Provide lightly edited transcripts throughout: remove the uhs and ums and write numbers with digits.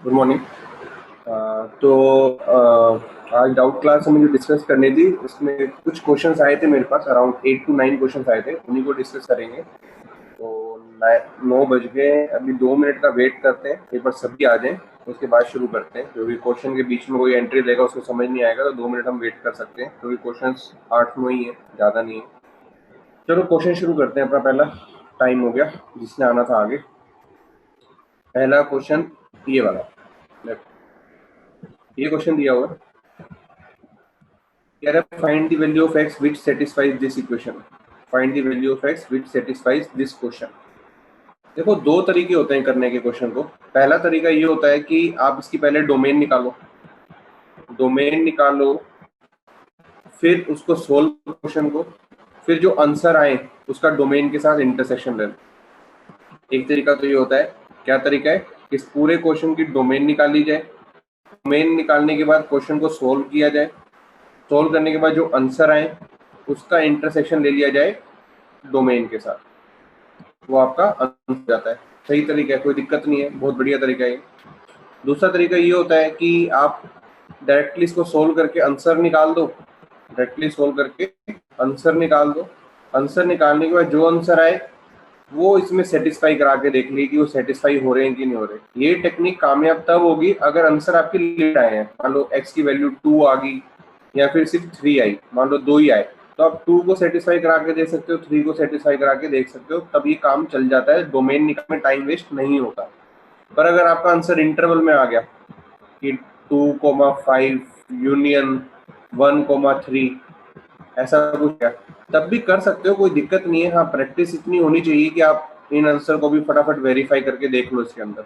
Good morning. तो आज doubt class में जो डिस्कस करनी थी उसमें कुछ क्वेश्चंस आए थे मेरे पास, अराउंड 8 to 9 क्वेश्चंस आए थे, उन्हीं को डिस्कस करेंगे। तो 9 बज गए, अभी 2 मिनट का वेट करते हैं, एक बार सभी आ जाएं उसके बाद शुरू करते हैं। क्योंकि क्वेश्चन के बीच में कोई एंट्री लेगा उसको समझ नहीं आएगा, तो 2 मिनट हम वेट कर सकते हैं क्योंकि क्वेश्चंस 8-9 ही है, ज़्यादा नहीं है। चलो क्वेश्चन शुरू करते हैं। अपना पहला टाइम हो गया, जिसने आना था आगे। पहला क्वेश्चन ये वाला, ये क्वेश्चन दिया हुआ है, कह रहा है find the value of x which satisfies this equation। Find the value of x which satisfies this question। देखो, दो तरीके होते हैं करने के क्वेश्चन को। पहला तरीका ये होता है कि आप इसकी पहले डोमेन निकालो, फिर उसको सोल्व क्वेश्चन को, फिर जो आंसर आए उसका डोमेन के साथ इंटरसेक्शन ले लो। एक तरीका तो ये होता है। क्या तरीका है? इस पूरे क्वेश्चन की डोमेन निकाली जाए, डोमेन निकालने के बाद क्वेश्चन को सोल्व किया जाए, सोल्व करने के बाद जो आंसर आए उसका इंटरसेक्शन ले लिया जाए डोमेन के साथ, वो आपका आंसर हो जाता है। सही तरीका है, कोई दिक्कत नहीं है, बहुत बढ़िया तरीका है। दूसरा तरीका ये होता है कि आप डायरेक्टली इसको सोल्व करके आंसर निकाल दो, डायरेक्टली सोल्व करके आंसर निकाल दो। आंसर निकालने के बाद जो आंसर आए वो इसमें सेटिस्फाई करा के देख ली कि वो सेटिस्फाई हो रहे हैं कि नहीं हो रहे। ये टेक्निक कामयाब तब होगी अगर आंसर आपके लेट आए हैं। मान लो x की वैल्यू 2 आ गई या फिर सिर्फ 3 आई, मान लो 2 ही आए, तो आप 2 को सेटिस्फाई करा के देख सकते हो, 3 को सेटिस्फाई करा के देख सकते हो, तब ये काम चल जाता है, डोमेन निकालने में टाइम वेस्ट नहीं होता। पर अगर आपका आंसर इंटरवल में आ गया कि 2,5 यूनियन 1,3 ऐसा कुछ है, तब भी कर सकते हो, कोई दिक्कत नहीं है। हाँ, प्रैक्टिस इतनी होनी चाहिए कि आप इन आंसर को भी फटाफट वेरीफाई करके देख लो इसके अंदर।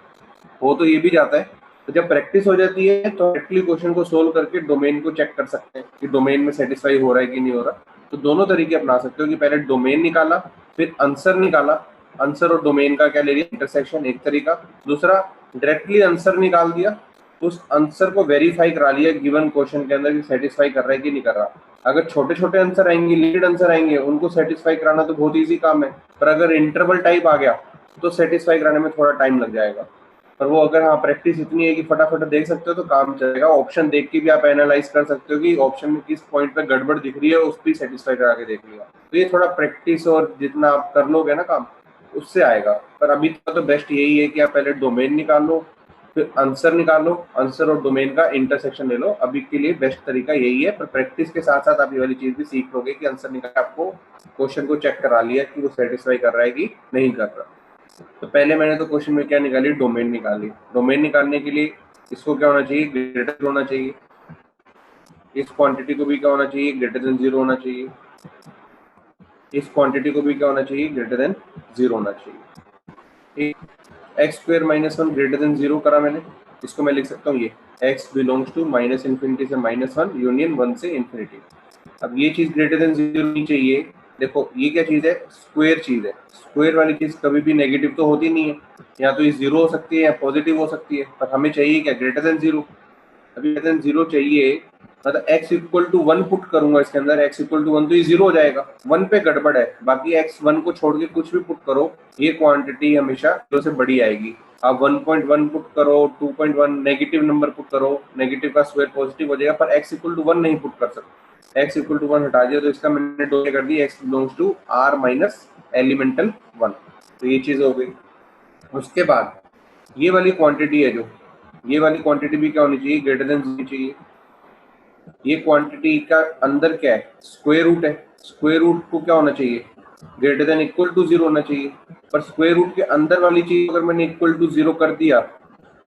हो तो ये भी जाता है। तो जब प्रैक्टिस हो जाती है तो डायरेक्टली क्वेश्चन को सोल्व करके डोमेन को चेक कर सकते हैं कि डोमेन में सेटिस्फाई हो रहा है कि नहीं हो रहा। तो दोनों तरीके अपना सकते हो कि पहले डोमेन निकाला, फिर आंसर निकाला, आंसर और डोमेन का क्या ले लिया, इंटरसेक्शन, एक तरीका। दूसरा, डायरेक्टली आंसर निकाल दिया, उस आंसर को वेरीफाई करा लिया गिवन क्वेश्चन के अंदर कि सेटिस्फाई कर रहा है कि नहीं कर रहा। अगर छोटे छोटे आंसर आएंगे, लिमिटेड आंसर आएंगे, उनको सेटिस्फाई कराना तो बहुत इजी काम है। पर अगर इंटरवल टाइप आ गया तो सेटिस्फाई कराने में थोड़ा टाइम लग जाएगा। पर वो अगर हाँ प्रैक्टिस इतनी है कि फटाफट देख सकते हो तो काम चलेगा। ऑप्शन देख के भी आप एनालाइज कर सकते हो कि ऑप्शन में किस पॉइंट पे गड़बड़ दिख रही है, उस पर सेटिस्फाई करा के देख लिया। तो ये थोड़ा प्रैक्टिस और जितना आप कर लोगे ना काम, उससे आएगा। पर अभी तो बेस्ट यही है कि आप पहले डोमेन निकाल लो, फिर आंसर निकाल लो, आंसर और डोमेन का इंटरसेक्शन ले लो। अभी के लिए बेस्ट तरीका यही है। पर प्रैक्टिस के साथ साथ आप ये वाली चीज भी सीख लोगे कि आंसर निकाल आपको क्वेश्चन को चेक करा लिया कि वो सेटिस्फाई कर रहा है कि नहीं कर रहा। तो पहले मैंने तो क्वेश्चन में क्या निकाली, डोमेन निकाली। डोमेन निकालने के लिए इसको क्या होना चाहिए, ग्रेटर होना चाहिए। इस क्वांटिटी को भी क्या होना चाहिए, ग्रेटर देन 0 होना चाहिए। इस क्वांटिटी को भी क्या होना चाहिए, ग्रेटर देन 0 होना चाहिए। X square minus 1 greater than 0 करा मैंने, इसको मैं लिख सकता हूँ ये x belongs to minus infinity से -1 यूनियन 1 से इन्फिनिटी। अब ये चीज ग्रेटर देन 0 नहीं चाहिए। देखो ये क्या चीज है, स्क्वायर चीज है। स्क्वायर वाली चीज कभी भी नेगेटिव तो होती नहीं है, या तो ये 0 हो सकती है या पॉजिटिव हो सकती है। पर हमें चाहिए क्या, ग्रेटर देन 0। अभी ग्रेटर देन 0 चाहिए, मतलब x इक्वल टू 1 पुट करूंगा इसके अंदर, x इक्वल टू 1 तो ये 0 हो जाएगा, 1 पे गड़बड़ है। बाकी x 1 को छोड़ के कुछ भी पुट करो, ये क्वांटिटी हमेशा 0 से बड़ी आएगी। आप 1.1 पुट करो, 2.1 नेगेटिव नंबर पुट करो, नेगेटिव का स्क्वायर पॉजिटिव हो जाएगा, पर x इक्वल टू 1 नहीं पुट कर सकते। x इक्वल टू 1 हटा दिया तो इसका मैंने डोले कर दी, x belongs to r minus एलिमेंटल 1। तो ये चीज हो गई। उसके बाद ये वाली क्वांटिटी है, जो ये वाली क्वांटिटी भी क्या होनी चाहिए, ग्रेटर देन 0 चाहिए। ये क्वांटिटी का अंदर क्या है, स्क्वायर रूट है। स्क्वायर रूट को क्या होना चाहिए, ग्रेटर देन इक्वल टू 0 होना चाहिए। पर स्क्वायर रूट के अंदर वाली चीज अगर मैंने इक्वल टू 0 कर दिया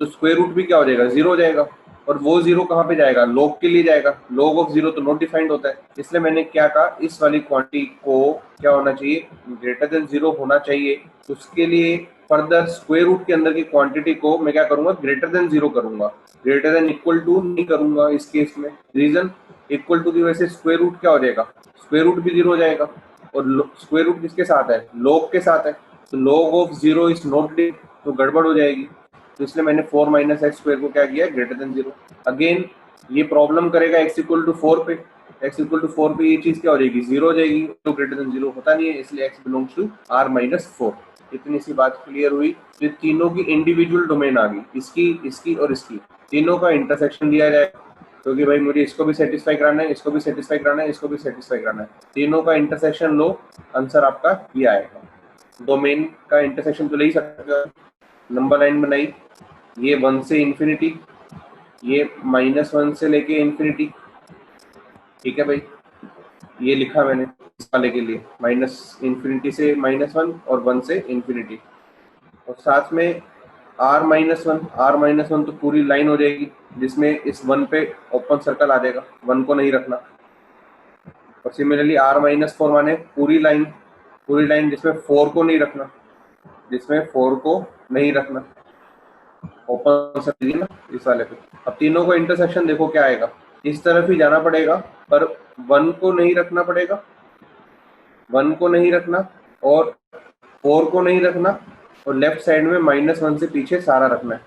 तो स्क्वायर रूट भी क्या हो जाएगा, 0 हो जाएगा। और वो 0 कहाँ पे जाएगा, लॉग के लिए जाएगा। लॉग ऑफ 0 तो नॉट डिफाइंड होता है। इसलिए मैंने क्या कहा, इस वाली क्वांटिटी को क्या होना चाहिए, ग्रेटर देन 0 होना चाहिए। उसके लिए फर्दर स्क्वायर रूट के अंदर की क्वांटिटी को मैं क्या करूंगा, ग्रेटर देन 0 करूंगा, ग्रेटर देन इक्वल टू नहीं करूंगा इस केस में। रीजन, इक्वल टू की वजह से स्क्वायर रूट क्या हो जाएगा, स्क्वायर रूट भी 0 हो जाएगा। और स्क्वायर रूट किसके साथ है, लॉग के साथ है। तो log of 0 is not did, तो गड़बड़ हो जाएगी। तो इसलिए मैंने 4 माइनस एक्स स्क्वायर को क्या किया, ग्रेटर देन 0। अगेन ये प्रॉब्लम करेगा x इक्वल टू 4 पे, x इक्वल टू 4 पे ये चीज क्या हो जाएगी, 0 हो जाएगी। तो ग्रेटर देन 0 होता नहीं है, इसलिए x belongs to r minus 4। इतनी सी बात क्लियर हुई। तो तीनों की इंडिविजुअल डोमेन आ गई, इसकी, इसकी और इसकी, तीनों का इंटरसेक्शन दिया जाएगा, क्योंकि भाई मुझे इसको भी सेटिस्फाई कराना है, इसको भी सेटिस्फाई कराना है, इसको भी सेटिस्फाई कराना है, तीनों का इंटरसेक्शन लो, आंसर आपका ये आएगा। डोमेन का इंटरसेक्शन तो ले ही सकते हो। नंबर लाइन बनाई, ये 1 से इन्फिनिटी, ये -1 से लेके इन्फिनिटी, ठीक है भाई, ये लिखा मैंने इस वाले के लिए, -इन्फिनिटी से -1 और 1 से इन्फिनिटी, और साथ में r-1 तो पूरी लाइन हो जाएगी, जिसमें इस 1 पे ओपन सर्कल आ जाएगा, 1 को नहीं रखना। और सिमिलरली r-4 माने पूरी लाइन जिसमें 4 को नहीं रखना, जिसमें 4 को नहीं रखना, ओपन सर्कल ना इस वाले पे। अब तीनों को इंटरसेक्शन देखो क्या आएगा, इस तरफ ही जाना पड़ेगा, पर 1 को नहीं रखना पड़ेगा, 1 को नहीं रखना और 4 को नहीं रखना, और लेफ्ट साइड में -1 से पीछे सारा रखना है।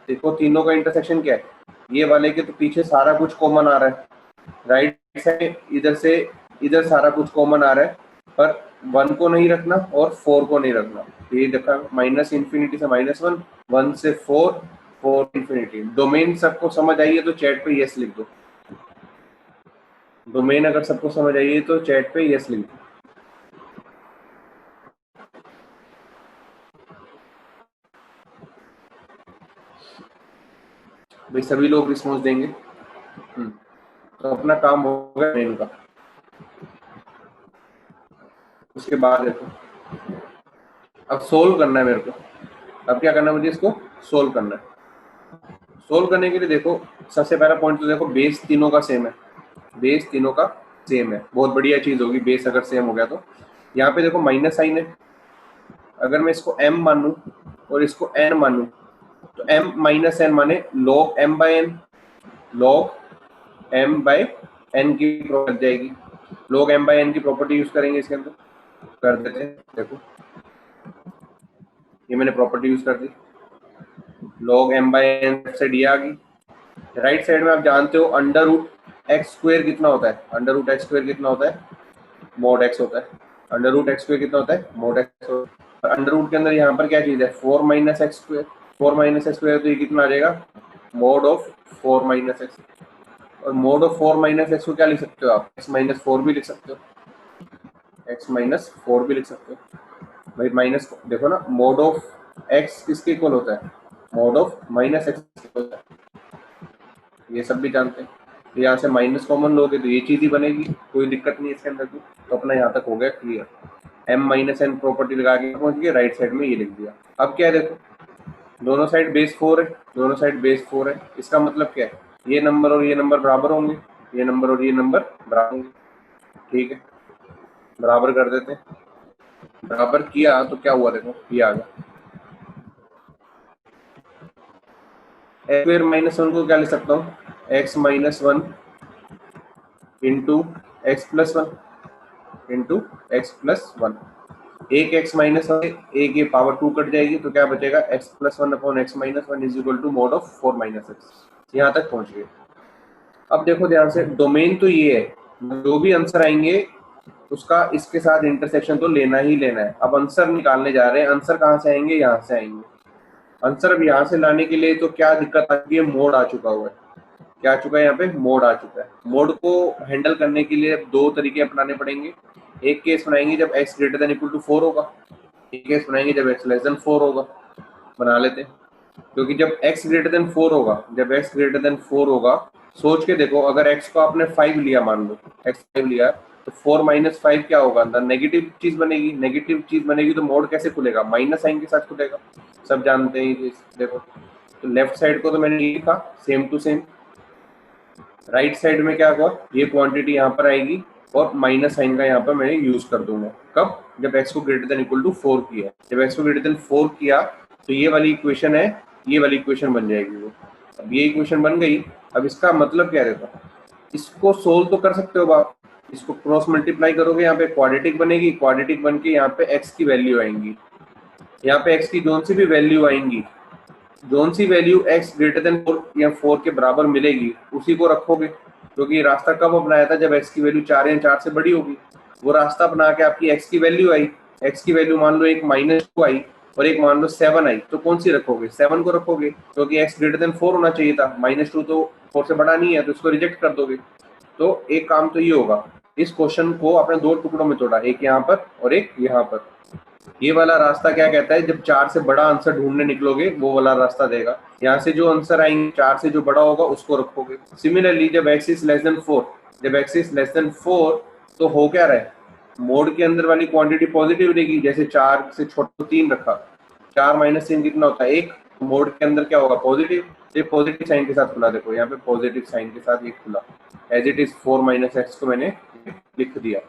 देखो तीनों का इंटरसेक्शन क्या है, ये वाले के तो पीछे सारा कुछ कॉमन आ रहा है, राइट साइड इधर से इधर सारा कुछ कॉमन आ रहा है, पर 1 को नहीं रखना और 4 को नहीं रखना। ये देखा, -∞ से -1, 1 से 4, 4 इन्फिनिटी। डोमेन सबको समझ आई है तो चैट पे यस लिख दो। डोमेन अगर सबको समझ आई है तो चैट पे यस लिख दो। भाई सभी लोग रिस्पॉन्स देंगे। तो अपना काम हो गया डोमेन का। उसके बाद देखो, अब सोल्व करना है मेरे को। अब क्या करना है मुझे, इसको सोल्व करना है। सोल्व करने के लिए देखो, सबसे पहला पॉइंट तो देखो, बेस तीनों का सेम है, बेस तीनों का सेम है, बहुत बढ़िया चीज होगी बेस अगर सेम हो गया तो। यहाँ पे देखो माइनस साइन है, अगर मैं इसको m मानूं और इसको n मानूं तो m - n माने log m by n, log m by n की प्रॉपर्टी जाएगी। log m by n की प्रॉपर्टी यूज करेंगे इसके अंदर, कर देते हैं। देखो ये मैंने प्रॉपर्टी यूज कर दी, log m by n से डी आ गई। राइट साइड में आप जानते हो √x² कितना होता है, √x² कितना होता है, mod x होता है। √x² कितना होता है, mod x होता है। अंडर रूट के अंदर यहाँ पर क्या चीज है, 4 - x², 4 - x², तो ये कितना आ जाएगा, mod of 4 - x। और mod of 4 - x को क्या लिख सकते हो आप, x-4 भी लिख सकते हो, x-4 भी लिख सकते हो भाई। माइनस देखो ना, mod of x किसके इक्वल होता है, mod of -x होता है, ये सब भी जानते हैं। तो यहाँ से माइनस कॉमन लोगे तो ये चीज ही बनेगी, कोई दिक्कत नहीं है इसके अंदर की। तो अपना यहाँ तक हो गया क्लियर। m - n प्रॉपर्टी लगा के पहुंच गए, राइट साइड में ये लिख दिया। अब क्या है देखो, दोनों साइड बेस 4 है, दोनों साइड बेस 4 है, इसका मतलब क्या है, ये नंबर और ये नंबर बराबर होंगे, ये नंबर और ये नंबर बराबर होंगे, ठीक है, बराबर कर देते हैं। बराबर किया तो क्या हुआ, देखो ये आ गया। x² - 1 को क्या लिख सकता हूँ, x - 1 into x+1 into x+1। एक x - 1 एक ये पावर 2 कट जाएगी, तो क्या बचेगा, x+1 upon x - 1 is equal to mod of 4 - x। यहाँ तक पहुंच गए। अब देखो ध्यान से, डोमेन तो ये है, जो भी आंसर आएंगे उसका इसके साथ इंटरसेक्शन तो लेना ही लेना है। अब आंसर निकालने जा रहे हैं, आंसर कहाँ से आएंगे, यहाँ से आएंगे। आंसर अब यहाँ से लाने के लिए तो क्या दिक्कत आती है, मोड आ चुका हुआ है। क्या आ चुका है, यहाँ पे मोड आ चुका है। मोड को हैंडल करने के लिए दो तरीके अपनाने पड़ेंगे। एक केस बनाएंगे जब x > 4 होगा, एक केस बनाएंगे जब x < 4 होगा। बना लेते हैं, क्योंकि जब x > 4 होगा, जब x > 4 होगा, सोच के देखो, अगर x को आपने 5 लिया, मान लो x 5 लिया, तो 4 - 5 क्या होगा, अंदर नेगेटिव चीज बनेगी। नेगेटिव चीज बनेगी तो मोड कैसे खुलेगा, माइनस साइन के साथ खुलेगा, सब जानते हैं ये। देखो तो लेफ्ट साइड को तो मैंने लिखा same to same, right side में क्या हुआ, ये क्वांटिटी यहाँ पर आएगी और माइनस साइन का यहाँ पर मैंने यूज कर दूंगा। कब, जब x को > 4 किया। जब x को > 4 किया तो ये वाली इक्वेशन है, ये वाली इक्वेशन बन जाएगी वो। अब ये इक्वेशन बन गई। अब इसका मतलब क्या रहता, इसको सोल्व तो कर सकते हो आप, इसको क्रॉस मल्टीप्लाई करोगे, यहाँ पे क्वाड्रेटिक बनेगी, क्वाड्रेटिक बन के यहाँ पे x की वैल्यू आएंगी, यहाँ पे x की जोन सी भी वैल्यू आएंगी, जोन सी वैल्यू x > 4 या 4 के बराबर मिलेगी, उसी को रखोगे। क्योंकि रास्ता कब अपनाया था, जब x की वैल्यू 4 या 4 से बड़ी होगी। वो रास्ता अपना के आपकी x की वैल्यू आई, x की वैल्यू मान लो एक -2 आई और एक मान लो 7 आई, तो कौन सी रखोगे? 7 को रखोगे, क्योंकि x ग्रेटर देन 4 होना चाहिए था, -2 तो 4 से बड़ा नहीं है, तो इसको रिजेक्ट कर दोगे। तो एक काम तो ये होगा, इस क्वेश्चन को आपने 2 टुकड़ों में तोड़ा, एक यहाँ पर और एक यहाँ पर। ये वाला रास्ता क्या कहता है, जब 4 से बड़ा आंसर ढूंढने निकलोगे वो वाला रास्ता देगा। यहाँ से जो आंसर आएंगे 4 से जो बड़ा होगा उसको रखोगे। सिमिलरली जब x इज लेस देन 4, जब x इज लेस देन 4 तो हो क्या रहा है, मोड के अंदर वाली क्वांटिटी पॉजिटिव रहेगी। जैसे 4 से छोटा 3 रखा, 4 माइनस 3 कितना होता है 1, मोड के अंदर क्या होगा पॉजिटिव। ये पॉजिटिव साइन के साथ खुला, देखो यहाँ पे पॉजिटिव साइन के साथ ये खुला, as it is 4 minus x को मैंने लिख दिया,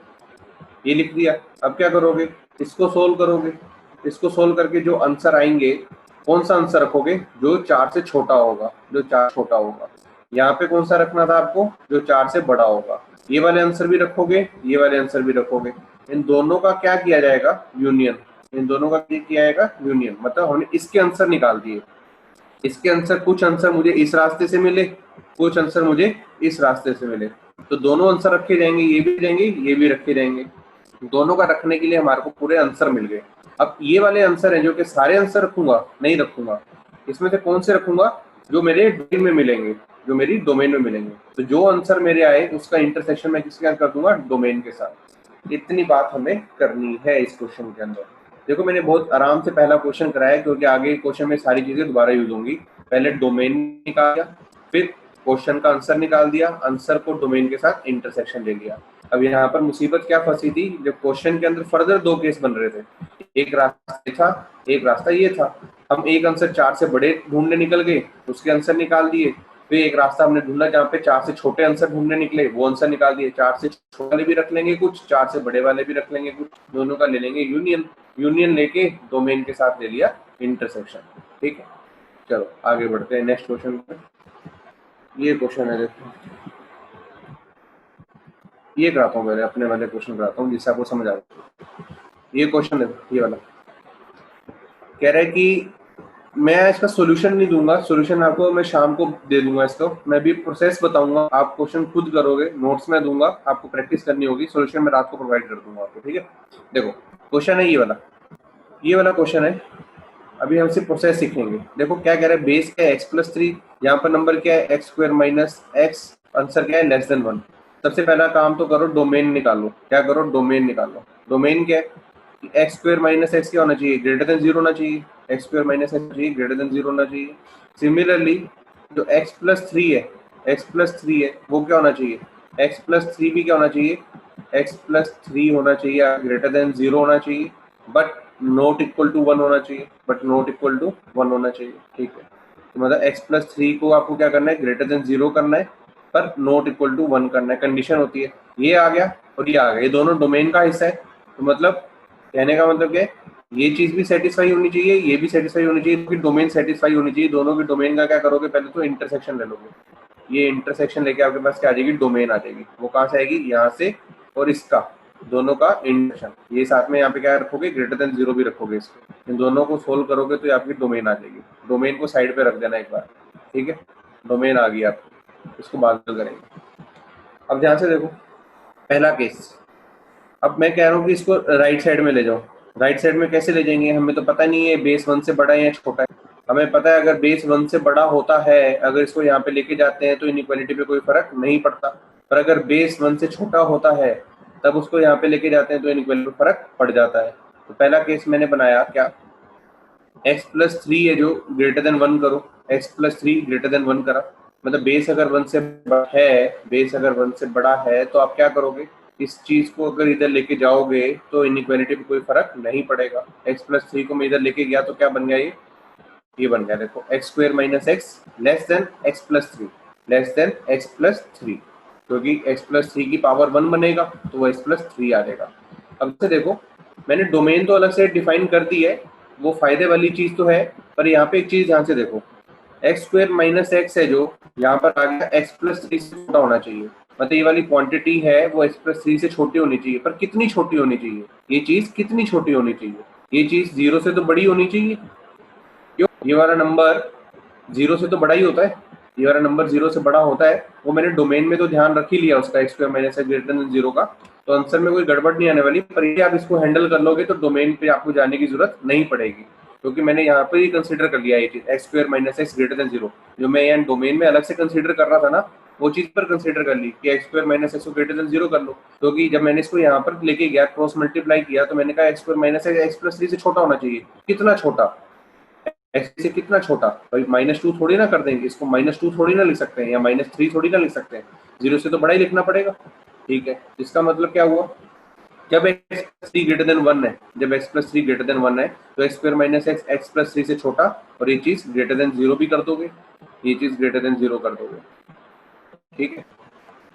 ये लिख दिया। अब क्या करोगे, इसको सोल्व करोगे। इसको सोल्व करके जो आंसर आएंगे, कौन सा आंसर रखोगे, जो 4 से छोटा होगा, जो 4 छोटा होगा। यहाँ पे कौन सा रखना था आपको, जो 4 से बड़ा होगा। ये वाले आंसर भी रखोगे, ये वाले आंसर भी रखोगे। इन दोनों का क्या किया जाएगा, यूनियन। इन दोनों का क्या किया जाएगा, यूनियन। मतलब हमने इसके आंसर निकाल दिए। इसके आंसर, कुछ आंसर मुझे इस रास्ते से मिले, कुछ आंसर मुझे इस रास्ते से मिले, तो दोनों आंसर रखे जाएंगे, ये भी जाएंगे, ये भी रखे जाएंगे। दोनों का रखने के लिए हमारे को पूरे आंसर मिल गए। अब ये वाले आंसर हैं जो कि सारे आंसर रखूंगा, नहीं रखूंगा। इसमें से कौन से रखूंगा, जो मेरे डोमेन में मिलेंगे, जो मेरी डोमेन में मिलेंगे। तो जो आंसर मेरे आए उसका इंटरसेक्शन मैं किसके साथ कर दूंगा, डोमेन के साथ। इतनी बात हमें करनी है इस क्वेश्चन के अंदर। देखो मैंने बहुत आराम से पहला क्वेश्चन कराया, क्योंकि आगे क्वेश्चन में सारी चीजें दोबारा यूज होंगी। पहले डोमेन निकाल दिया, फिर क्वेश्चन का आंसर निकाल दिया, आंसर को डोमेन के साथ इंटरसेक्शन ले लिया। अब यहाँ पर मुसीबत क्या फंसी थी, जब क्वेश्चन के अंदर फर्दर 2 केस बन रहे थे। एक रास्ता ये था, एक रास्ता ये था। हम एक आंसर 4 से बड़े ढूंढने निकल गए, उसके आंसर निकाल दिए। फिर एक रास्ता हमने ढूंढा जहाँ पे 4 से छोटे आंसर ढूंढने निकले, वो आंसर निकाल दिए। 4 से छोटे वाले भी रख लेंगे कुछ, 4 से बड़े वाले भी रख लेंगे कुछ, दोनों का ले लेंगे यूनियन। यूनियन लेके डोमेन के साथ ले लिया इंटरसेक्शन। ठीक है, चलो आगे बढ़ते हैं नेक्स्ट क्वेश्चन पे। ये क्वेश्चन है, देखो ये कराता हूँ, पहले अपने वाले क्वेश्चन कराता हूँ जिससे आपको समझ आ रहा। ये क्वेश्चन है, ये वाला कह रहा है कि मैं इसका सॉल्यूशन नहीं दूंगा, सॉल्यूशन आपको मैं शाम को दे दूंगा। इसको मैं भी प्रोसेस बताऊंगा, आप क्वेश्चन खुद करोगे, नोट्स में दूंगा, आपको प्रैक्टिस करनी होगी। सॉल्यूशन मैं रात को प्रोवाइड कर दूंगा आपको, ठीक है। देखो क्वेश्चन है ये वाला क्वेश्चन है। अभी हम सिर्फ प्रोसेस सीखेंगे। देखो क्या कह रहा है, बेस क्या है x+3, यहाँ पर नंबर क्या है x² माइनस x, आंसर क्या है लेस देन 1। सबसे पहला काम तो करो, डोमेन निकालो। क्या करो, डोमेन निकालो। डोमेन क्या है, x² माइनस x क्या होना चाहिए, ग्रेटर देन 0 होना चाहिए। x² माइनस x चाहिए, ग्रेटर देन 0 होना चाहिए। सिमिलरली जो x+3 है, x+3 है वो क्या होना चाहिए, x+3 भी क्या होना चाहिए, x+3 होना चाहिए, ग्रेटर देन 0 होना चाहिए, बट नॉट इक्वल टू 1 होना चाहिए, बट नॉट इक्वल टू 1 होना चाहिए। ठीक है, तो मतलब x+3 को आपको क्या करना है, ग्रेटर देन 0 करना है, पर नॉट इक्वल टू 1 करना है। कंडीशन होती है, ये आ गया और ये आ गया, ये दोनों डोमेन का हिस्सा है। तो मतलब कहने का मतलब क्या है, ये चीज भी सेटिस्फाई होनी चाहिए, ये भी सेटिस्फाई होनी चाहिए, क्योंकि डोमेन सेटिस्फाई होनी चाहिए। दोनों की डोमेन का क्या करोगे, पहले तो इंटरसेक्शन ले लोगे। ये इंटरसेक्शन लेके आपके पास क्या आ जाएगी, डोमेन आ जाएगी। वो कहाँ से आएगी, यहाँ से और इसका, दोनों का इंटरसेक्शन। ये साथ में यहाँ पे क्या रखोगे, ग्रेटर देन 0 भी रखोगे इसको। इन दोनों को सोल्व करोगे तो आपकी डोमेन आ जाएगी। डोमेन को साइड पे रख देना एक बार, ठीक है। डोमेन आ गई आपकी, इसको बाद में करेंगे। अब ध्यान से देखो पहला केस। अब मैं कह रहा हूँ कि इसको राइट साइड में ले जाओ। राइट साइड में कैसे ले जाएंगे, हमें तो पता नहीं है बेस 1 से बड़ा है या छोटा है। हमें पता है अगर बेस 1 से बड़ा होता है, अगर इसको यहाँ पे लेके जाते हैं तो इनइक्वालिटी पे कोई फर्क नहीं पड़ता। पर अगर बेस 1 से छोटा होता है तब उसको यहाँ पे लेके जाते हैं तो इनइक्वालिटी पे फर्क पड़ जाता है। तो पहला केस मैंने बनाया क्या, x+3 है जो ग्रेटर देन 1 करो, x+3 ग्रेटर देन 1 करा। मतलब बेस अगर 1 से बड़ा है, बेस अगर 1 से बड़ा है तो आप क्या करोगे, इस चीज को अगर इधर लेके जाओगे तो इनइक्वालिटी पे कोई फर्क नहीं पड़ेगा। x+3 को मैं इधर लेके गया तो क्या बन गया, ये बन गया। देखो x² minus x less than x+3, less than x+3, क्योंकि x+3 की पावर 1 बनेगा तो वो x+3 आ जाएगा। अब से देखो मैंने डोमेन तो अलग से डिफाइन कर दी है, वो फायदे वाली चीज तो है, पर यहाँ पे एक चीज ध्यान से देखो, x² माइनस x है जो यहाँ पर आ गया, x+3 से छोटा होना चाहिए। मतलब ये वाली क्वांटिटी है वो x+3 से छोटी होनी चाहिए, पर कितनी छोटी होनी चाहिए, ये चीज कितनी छोटी होनी चाहिए, ये चीज 0 से तो बड़ी होनी चाहिए। क्यों, ये वाला नंबर 0 से तो बड़ा ही होता है, ये वाला नंबर 0 से बड़ा होता है, वो मैंने डोमेन में तो ध्यान रख ही लिया उसका, x² - x ग्रेटर देन 0 का, तो आंसर में कोई गड़बड़ नहीं आने वाली। पर ये आप इसको हैंडल कर लोगे तो डोमेन पे आपको जाने की जरूरत नहीं पड़ेगी, क्योंकि मैंने यहाँ पर ही कंसिडर कर लिया ये चीज, x² - x ग्रेटर देन 0। जो मैं यहाँ डोमेन में अलग से कंसिडर कर रहा था ना, वो चीज पर कंसिडर कर ली कि x² - x को ग्रेटर देन 0 कर लो, क्योंकि जब मैंने इसको यहाँ पर लेके गया, क्रॉस मल्टीप्लाई किया, तो मैंने कहा x² - x +3 से छोटा होना चाहिए। कितना छोटा, x से कितना छोटा भाई, -2 थोड़ी ना कर देंगे इसको, -2 थोड़ी ना लिख सकते हैं, या -3 थोड़ी ना लिख सकते हैं, 0 से तो बड़ा ही लिखना पड़ेगा। ठीक है, इसका मतलब क्या हुआ, जब x3 ग्रेटर देन 1 है, जब x+3 ग्रेटर देन 1 है, तो x² - x x+3 से छोटा, और ये चीज ग्रेटर देन 0 भी कर दोगे, ये चीज ग्रेटर देन 0 कर दोगे। ठीक है,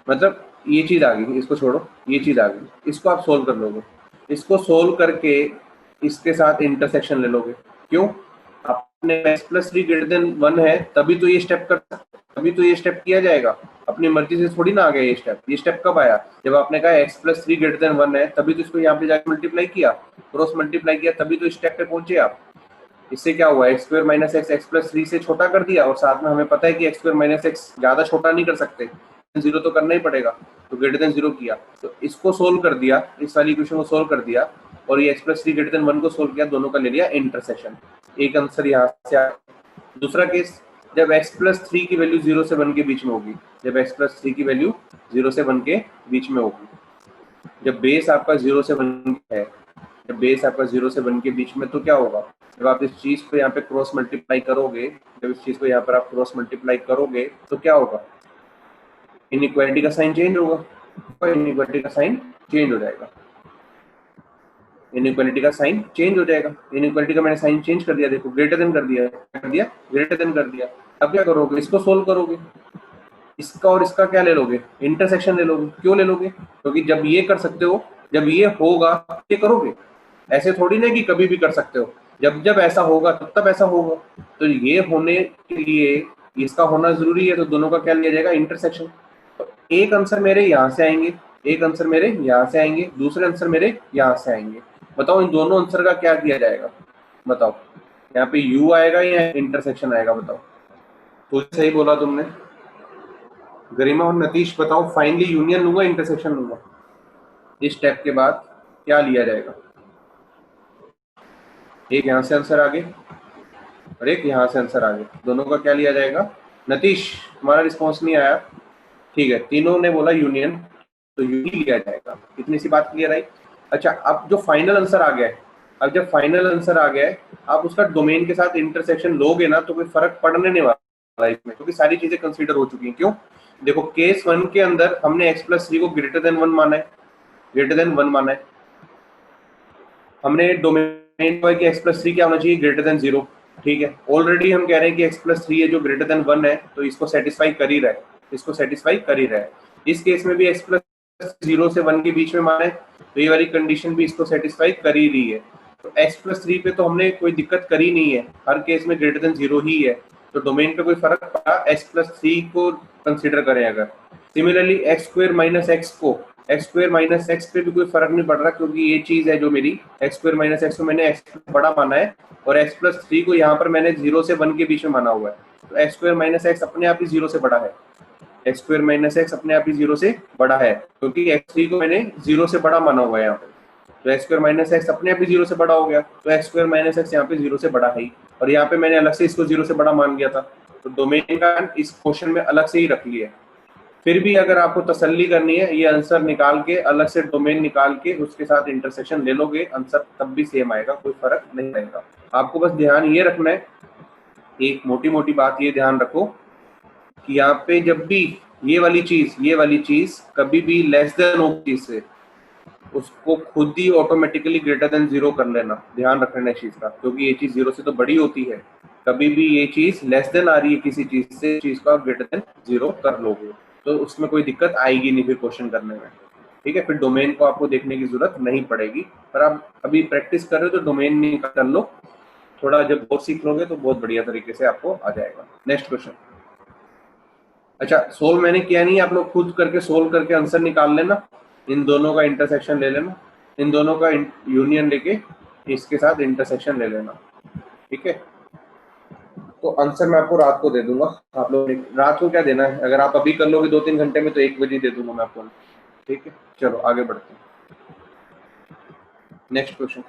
मतलब ये चीज आ गई, इसको छोड़ो, ये चीज आ गई, इसको आप सोल्व कर लोगे। इसको सोल्व करके इसके साथ इंटरसेक्शन ले लोगे। क्यों, आपने x+3 ग्रेटर देन 1 है, तभी तो ये स्टेप कर, तभी तो ये स्टेप किया जाएगा, अपनी मर्जी से थोड़ी ना आ गया ये स्टेप। ये स्टेप कब आया, जब आपने कहा x+3 ग्रेटर देन 1 है, तभी तो इसको यहाँ पे जाकर मल्टीप्लाई किया, क्रॉस मल्टीप्लाई किया, तभी तो स्टेप पे पहुंचे आप। इससे क्या हुआ, x² - x x+3 से छोटा कर दिया, और साथ में हमें पता है कि x² - x ज्यादा छोटा नहीं कर सकते, 0 तो करना ही पड़ेगा, तो ग्रेटर देन 0 किया, तो इसको सोल्व कर दिया, इस वाली इक्वेशन को सोल्व कर दिया, और ये x+3 ग्रेटर देन 1 को सोल्व किया, दोनों का ले लिया इंटरसेक्शन। एक आंसर यहाँ से आया। दूसरा केस, जब x+3 की वैल्यू 0 से 1 के बीच में होगी, जब x+3 की वैल्यू 0 से 1 के बीच में होगी, जब बेस आपका 0 से 1 है, जब बेस आपका 0 से 1 के बीच में, तो क्या होगा, जब आप इस चीज को यहाँ पे क्रॉस मल्टीप्लाई करोगे, जब इस चीज को यहाँ पर आप क्रॉस मल्टीप्लाई करोगे, तो क्या होगा, इनइक्वालिटी का साइन चेंज होगा, इनइक्वालिटी का साइन चेंज हो जाएगा, इनइक्वालिटी का साइन चेंज हो जाएगा। इनइक्वालिटी का मैंने साइन चेंज कर दिया, देखो ग्रेटर देन कर दिया, कर दिया, ग्रेटर देन कर दिया। अब क्या करोगे, इसको सोल्व करोगे, इसका और इसका क्या ले लोगे, इंटरसेक्शन ले लोगे। क्यों ले लोगे, क्योंकि जब ये कर सकते हो, जब ये होगा ये करोगे, ऐसे थोड़ी ना कि कभी भी कर सकते हो, जब जब ऐसा होगा तब तब ऐसा होगा। तो ये होने के लिए इसका होना जरूरी है, तो दोनों का क्या लिया जाएगा, इंटरसेक्शन। तो एक आंसर मेरे यहाँ से आएंगे, एक आंसर मेरे यहाँ से आएंगे, दूसरे आंसर मेरे यहाँ से आएंगे। बताओ इन दोनों आंसर का क्या किया जाएगा, बताओ, यहाँ पे यू आएगा या इंटरसेक्शन आएगा, बताओ। तो सही बोला तुमने, गरिमा और नतीश, बताओ फाइनली यूनियन लूंगा इंटरसेक्शन लूंगा, इस स्टेप के बाद क्या लिया जाएगा। एक यहाँ से आंसर आगे और एक यहाँ से आंसर आगे, दोनों का क्या लिया जाएगा। नतीश तुम्हारा रिस्पॉन्स नहीं आया, ठीक है, तीनों ने बोला यूनियन, तो यू ही लिया जाएगा। इतनी सी बात क्लियर आई। अच्छा, अब जो फाइनल आंसर आ गया है, अब जब फाइनल आंसर आ गया है, आप उसका डोमेन के साथ इंटरसेक्शन लोगे ना, तो कोई फर्क पड़ने नहीं वाला इसमें, क्योंकि सारी चीजें कंसीडर हो चुकी हैं। क्यों, देखो केस 1 के अंदर हमने x+3 को ग्रेटर देन 1 माना है, ग्रेटर देन 1 माना है, हमने डोमेन पर कि x+3 क्या होना चाहिए, ग्रेटर देन 0। ठीक है, ऑलरेडी हम कह रहे हैं कि x+3 है जो ग्रेटर देन 1 है, तो इसको सेटिस्फाई कर ही रहा है, इसको सेटिस्फाई कर ही रहा है। इस केस में भी x+0 से 1 के बीच में माना है, तो ये वाली कंडीशन भी इसको सेटिस्फाई कर ही रही है। तो x+3 पे तो हमने कोई दिक्कत करी नहीं है, हर केस में ग्रेटर देन 0 ही है, तो डोमेन पे कोई फर्क पड़ा, x+3 को कंसिडर करें अगर। सिमिलरली x² - x को, x² - x पे भी कोई फर्क नहीं पड़ रहा, क्योंकि ये चीज है जो मेरी x² - x को मैंने x बड़ा माना है, और x+3 को यहाँ पर मैंने 0 से 1 के बीच में माना हुआ है, तो x² - x अपने आप ही 0 से बड़ा है, x² - x अपने आप ही 0 से बड़ा है, क्योंकि x3 को मैंने 0 से बड़ा माना हुआ है यहाँ पे, तो x² - x अपने आप ही 0 से बड़ा हो गया, तो x² - x यहाँ पे 0 से बड़ा है ही, और यहाँ पे मैंने अलग से इसको 0 से बड़ा मान गया था, तो डोमेन का इस क्वेश्चन में अलग से ही रख लिया। फिर भी अगर आपको तसल्ली करनी है, ये आंसर निकाल के अलग से डोमेन निकाल के उसके साथ इंटरसेक्शन ले लोगे, आंसर तब भी सेम आएगा, कोई फर्क नहीं आएगा। आपको बस ध्यान ये रखना है, एक मोटी मोटी बात ये ध्यान रखो कि यहाँ पे जब भी ये वाली चीज कभी भी लेस देन हो चीज से, उसको खुद ही ऑटोमेटिकली ग्रेटर देन 0 कर लेना, ध्यान रखना है चीज का, क्योंकि ये चीज 0 से तो बड़ी होती है। कभी भी ये चीज लेस देन आ रही है किसी चीज से, चीज को आप ग्रेटर देन 0 कर लोगे, तो उसमें कोई दिक्कत आएगी नहीं फिर क्वेश्चन करने में। ठीक है, फिर डोमेन को आपको देखने की जरूरत नहीं पड़ेगी, पर आप अभी प्रैक्टिस कर रहे हो तो डोमेन नहीं कर लो, थोड़ा जब और सीख लोगे तो बहुत बढ़िया तरीके से आपको आ जाएगा। Next question. अच्छा, सोल्व मैंने किया नहीं, आप लोग खुद करके सोल्व करके आंसर निकाल लेना, इन दोनों का इंटरसेक्शन ले लेना, इन दोनों का यूनियन लेके इसके साथ इंटरसेक्शन ले लेना। ठीक है, तो आंसर मैं आपको रात को दे दूंगा। आप लोग रात को क्या देना है, अगर आप अभी कर लोगे 2-3 घंटे में तो 1 बजे दे दूंगा मैं आपको। ठीक है, चलो आगे बढ़ते हैं। Next question.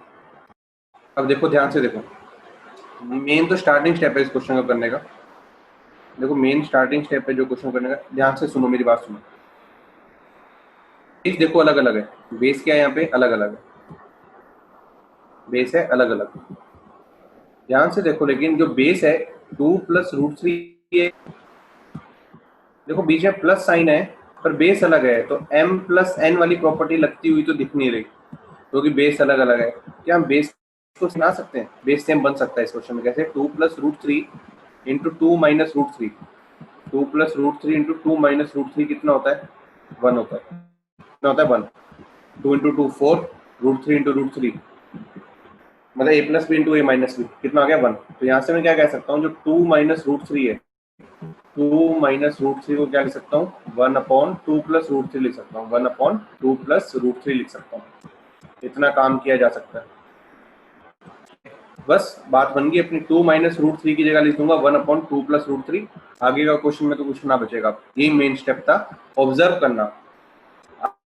अब देखो ध्यान से देखो, मेन तो स्टार्टिंग स्टेप है इस क्वेश्चन को करने का। देखो मेन स्टार्टिंग स्टेप है जो क्वेश्चन करने का, ध्यान से सुनो, मेरी बात सुनो। बेस देखो अलग अलग है, बेस क्या है यहाँ पे, अलग अलग है, बेस है अलग अलग। ध्यान से देखो, लेकिन जो बेस है 2+√3 है, देखो बीच में प्लस साइन है पर बेस अलग है, तो m+n वाली प्रॉपर्टी लगती हुई तो दिख नहीं रही, क्योंकि बेस अलग अलग है। क्या हम बेस को बना सकते हैं, बेस सेम बन सकता है इस क्वेश्चन में कैसे, 2+√3 इंटू 2-√3, 2+√3 इंटू 2-√3 कितना होता है, 1 होता है, कितना होता है 1, 2 इंटू 2 4, √3 इंटू √3 मतलब a+b इंटू a-b, कितना आ गया 1। तो यहाँ से मैं क्या कह सकता हूँ, जो 2-√3 है, 2-√3 को क्या लिख सकता हूँ, 1/2+√3 लिख सकता हूँ, 1/2+√3 लिख सकता हूँ। इतना काम किया जा सकता है, बस बात बन गई अपनी। 2-√3 की जगह लिख दूंगा 1/2+√3। आगे का क्वेश्चन में तो कुछ ना बचेगा। यही मेन स्टेप था, ऑब्जर्व करना।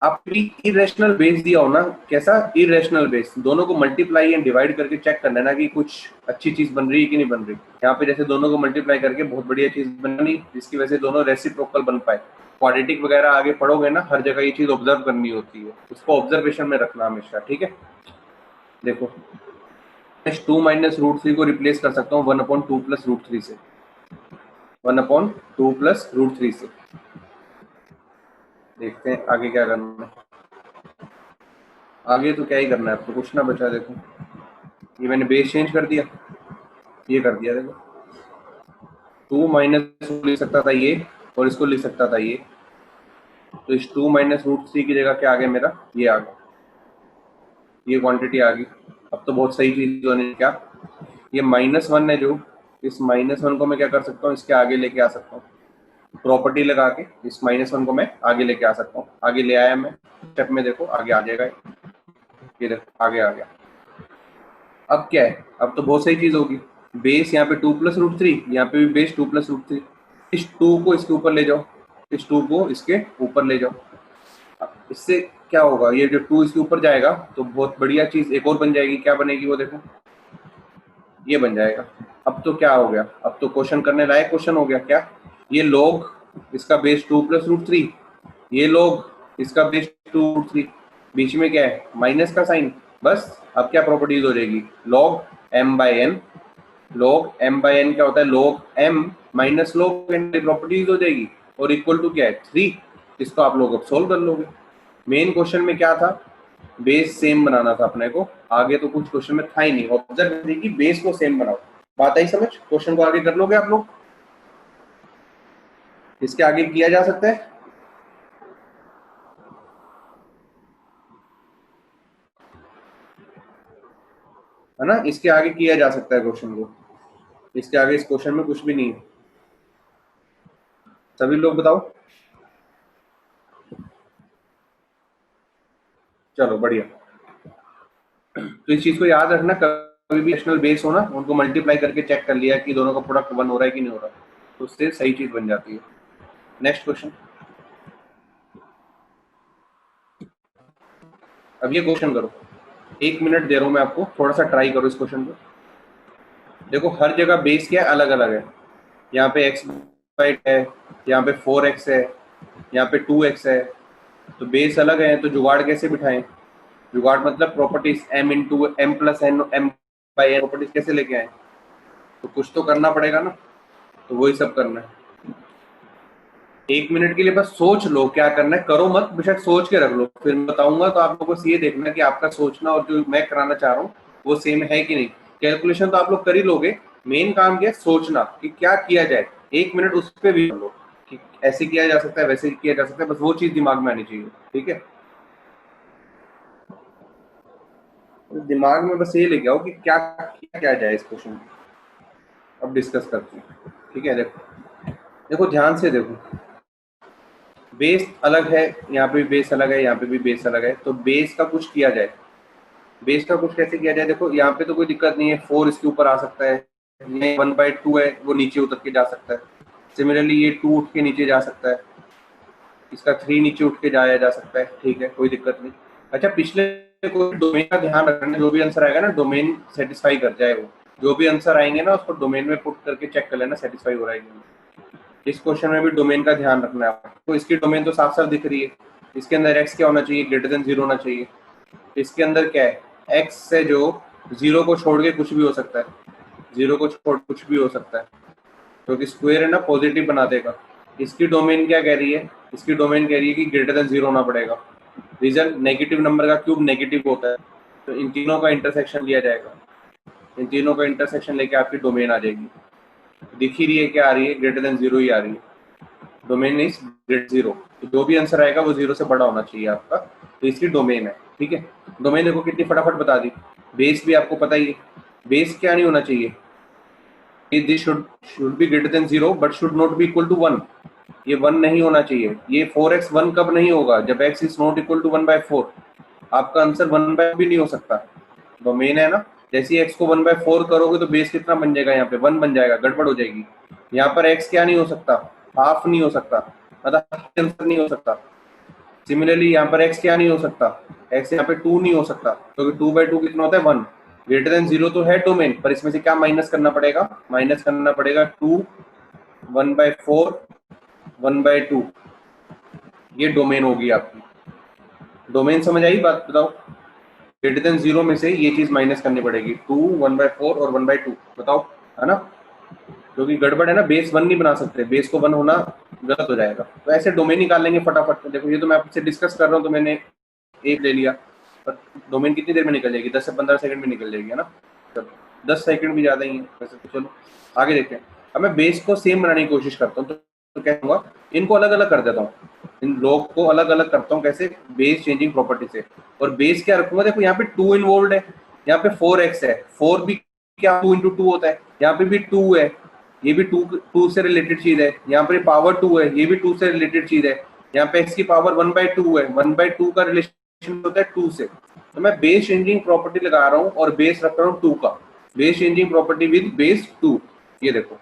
आप इरेशनल बेस दिया हो ना, कैसा इरेशनल बेस, दोनों को मल्टीप्लाई एंड डिवाइड करके चेक करना है ना कि कुछ अच्छी चीज बन रही है कि नहीं बन रही। यहाँ पे जैसे दोनों को मल्टीप्लाई करके बहुत बढ़िया चीज बनी, जिसकी वजह से दोनों रेसिप्रोकल बन पाए। क्वाड्रेटिक वगैरह आगे पढ़ोगे ना, हर जगह ये चीज ऑब्जर्व करनी होती है, उसको ऑब्जर्वेशन में रखना हमेशा, ठीक है। देखो 2-√3 को रिप्लेस कर सकता हूँ 1/2+√3 से, 1/2+√3 से। देखते हैं आगे क्या करना है। आगे तो क्या ही करना है, आपको कुछ ना बचा। देखो ये मैंने बेस चेंज कर दिया, ये कर दिया। देखो 2 - लिख सकता था ये, और इसको लिख सकता था ये, तो इस 2-√3 की जगह क्या आ गया मेरा, ये आ गया, ये क्वांटिटी आ गई। अब तो बहुत सही चीज होने, क्या ये -1 है, जो इस -1 को मैं क्या कर सकता हूँ, इसके आगे लेके आ सकता हूँ, प्रॉपर्टी लगा के इस -1 को मैं आगे लेके आ सकता हूँ। आगे ले आया मैं स्टेप में, देखो आगे आ जाएगा ये, देखो आगे आ गया। अब क्या है, अब तो बहुत सही चीज होगी, बेस यहाँ पे 2+√3, यहाँ पे भी बेस 2+√3, इस 2 को इसके ऊपर ले जाओ, इस 2 को इसके ऊपर ले जाओ। अब इससे क्या होगा, ये जो 2 इसके ऊपर जाएगा तो बहुत बढ़िया चीज एक और बन जाएगी। क्या बनेगी वो देखो, ये बन जाएगा। अब तो क्या हो गया, अब तो क्वेश्चन करने लायक क्वेश्चन हो गया। क्या, ये log इसका बेस 2+√3, ये log इसका बेस 2√3, बीच में क्या है, माइनस का साइन। बस अब क्या प्रॉपर्टीज हो जाएगी, log m/n, log m/n क्या होता है, log m minus log n की प्रॉपर्टीज हो जाएगी, और इक्वल टू क्या है 3। इसको आप लोग अब सोल्व कर लोगे। मेन क्वेश्चन में क्या था, बेस सेम बनाना था अपने को, आगे तो कुछ क्वेश्चन में था ही नहीं, ऑब्जर्व करने की बेस को सेम बनाओ। बात आई समझ, क्वेश्चन को आगे कर लोगे आप लोग, इसके आगे किया जा सकता है। है ना, इसके आगे किया जा सकता है क्वेश्चन को, इसके आगे इस क्वेश्चन में कुछ भी नहीं है। सभी लोग बताओ, चलो बढ़िया। तो इस चीज को याद रखना, कभी भी रेशनल बेस हो ना, उनको मल्टीप्लाई करके चेक कर लिया कि दोनों का प्रोडक्ट 1 हो रहा है कि नहीं हो रहा, तो उससे सही चीज बन जाती है। Next question. अब ये क्वेश्चन करो, 1 मिनट दे रहा हूं मैं आपको, थोड़ा सा ट्राई करो इस क्वेश्चन को। देखो हर जगह बेस क्या है, अलग अलग है। यहाँ पे x है, यहाँ पे 4x है, यहाँ पे 2x है, तो बेस अलग है, तो जुगाड़ कैसे बिठाएं। जुगाड़ मतलब प्रॉपर्टीज m+n m/n प्रॉपर्टीज कैसे लेके आए, तो कुछ तो करना पड़ेगा ना, तो वही सब करना है। 1 मिनट के लिए बस सोच लो क्या करना है, करो मत, बेशक सोच के रख लो, फिर बताऊंगा तो आप लोगों को ये देखना कि आपका सोचना और जो मैं कराना चाह रहा हूँ वो सेम है कि नहीं। कैलकुलेशन तो आप लोग कर ही लोगे, मेन काम क्या है, सोचना कि क्या किया जाए। 1 मिनट उस पर भी कर लो कि ऐसे किया जा सकता है, वैसे किया जा सकता है, बस वो चीज दिमाग में आनी चाहिए, ठीक है। तो दिमाग में बस ये लेके आओ कि क्या किया जाए इस क्वेश्चन में। अब डिस्कस करते हैं, ठीक है। देखो देखो ध्यान से देखो, बेस अलग है, यहाँ पे भी बेस अलग है, यहाँ पे भी बेस अलग है, तो बेस का कुछ किया जाए। बेस का कुछ कैसे किया जाए, देखो यहाँ पे तो कोई दिक्कत नहीं है, 4 इसके ऊपर आ सकता है, नहीं 1/2 है वो नीचे उतर के जा सकता है। सिमिलरली ये 2 उठ के नीचे जा सकता है, इसका 3 नीचे उठ के जाया जा सकता है, ठीक है कोई दिक्कत नहीं। अच्छा पिछले कोई डोमेन का ध्यान रखना, जो भी आंसर आएगा ना डोमेन सेटिस्फाई कर जाए, वो जो भी आंसर आएंगे ना उसको डोमेन में पुट करके चेक कर लेना सेटिस्फाई हो रहा है कि नहीं। इस क्वेश्चन में भी डोमेन का ध्यान रखना है आपको। इसकी डोमेन तो साफ साफ दिख रही है, इसके अंदर x क्या होना चाहिए, ग्रेटर देन 0 होना चाहिए। इसके अंदर क्या है, x से जो 0 को छोड़ के कुछ भी हो सकता है, 0 को छोड़ कुछ भी हो सकता है, क्योंकि स्क्वायर है ना पॉजिटिव बना देगा। इसकी डोमेन क्या कह रही है, इसकी डोमेन कह रही है कि ग्रेटर देन 0 होना पड़ेगा। रीजन नेगेटिव नंबर का क्यूब नेगेटिव होता है, तो इन तीनों का इंटरसेक्शन लिया जाएगा, इन तीनों का इंटरसेक्शन लेके आपकी डोमेन आ जाएगी। दिख ही रही है क्या आ रही है, ग्रेटर देन 0 ही आ रही है, डोमेन इज ग्रेटर 0। तो जो भी आंसर आएगा वो 0 से बड़ा होना चाहिए आपका, तो इसकी डोमेन है, ठीक है। डोमेन देखो कितनी फटाफट बता दी। बेस भी आपको पता ही है, बेस क्या नहीं होना चाहिए, this should be greater than 0 but should not be equal to 1। ये 1 नहीं होना चाहिए। ये 4x 1 कब नहीं होगा, जब x is not equal to 1/4। आपका आंसर 1/4 भी नहीं हो सकता। डोमेन है ना, जैसे ही x को 1/4 करोगे तो बेस कितना बन जाएगा, यहाँ पे 1 बन जाएगा, गड़बड़ हो जाएगी। यहाँ पर x क्या नहीं हो सकता, हाफ नहीं हो सकता, मतलब आंसर नहीं हो सकता। सिमिलरली यहाँ पर x क्या नहीं हो सकता, x यहाँ पे 2 नहीं हो सकता, क्योंकि 2/2 कितना होता है 1। ग्रेटर देन 0 तो है डोमेन, पर इसमें से क्या माइनस करना पड़ेगा, माइनस करना पड़ेगा 2, 1/4, 1/2। ये डोमेन होगी आपकी। डोमेन समझ आई बात, बताओ। ग्रेटर देन 0 में से ये चीज माइनस करनी पड़ेगी, 2, 1/4 और 1/2, बताओ, है ना। क्योंकि गड़बड़ है ना, बेस 1 नहीं बना सकते, बेस को 1 होना गलत हो जाएगा। तो ऐसे डोमेन निकालेंगे फटाफट। देखो ये तो मैं आपसे डिस्कस कर रहा हूँ, तो मैंने एक ले लिया, पर डोमेन कितनी देर में निकल जाएगी, 10 से 15 सेकंड में निकल जाएगी, है ना। चलो 10 सेकंड भी ज्यादा ही है वैसे तो। चलो आगे देखते हैं। अब मैं बेस को सेम बनाने की कोशिश करता हूँ, तो क्या होगा, इनको अलग अलग कर देता हूँ, इन लोग को अलग अलग करता हूँ। कैसे, बेस चेंजिंग प्रॉपर्टी से। और बेस क्या रखूंगा, देखो यहाँ पे 2 इन्वॉल्व है, यहाँ पे 4x है, 4 भी क्या 2 × 2 होता है, यहाँ पे भी 2 है, ये भी 2 से रिलेटेड चीज है, यहाँ पे पावर 2 है, ये भी 2 से रिलेटेड चीज है, यहाँ पे x की पावर 1/2 है, 1/2 का रिलेशन होता है 2 से। तो मैं बेस चेंजिंग प्रॉपर्टी लगा रहा हूँ और बेस रख रहा हूँ 2 का, base changing property with base 2। ये देखो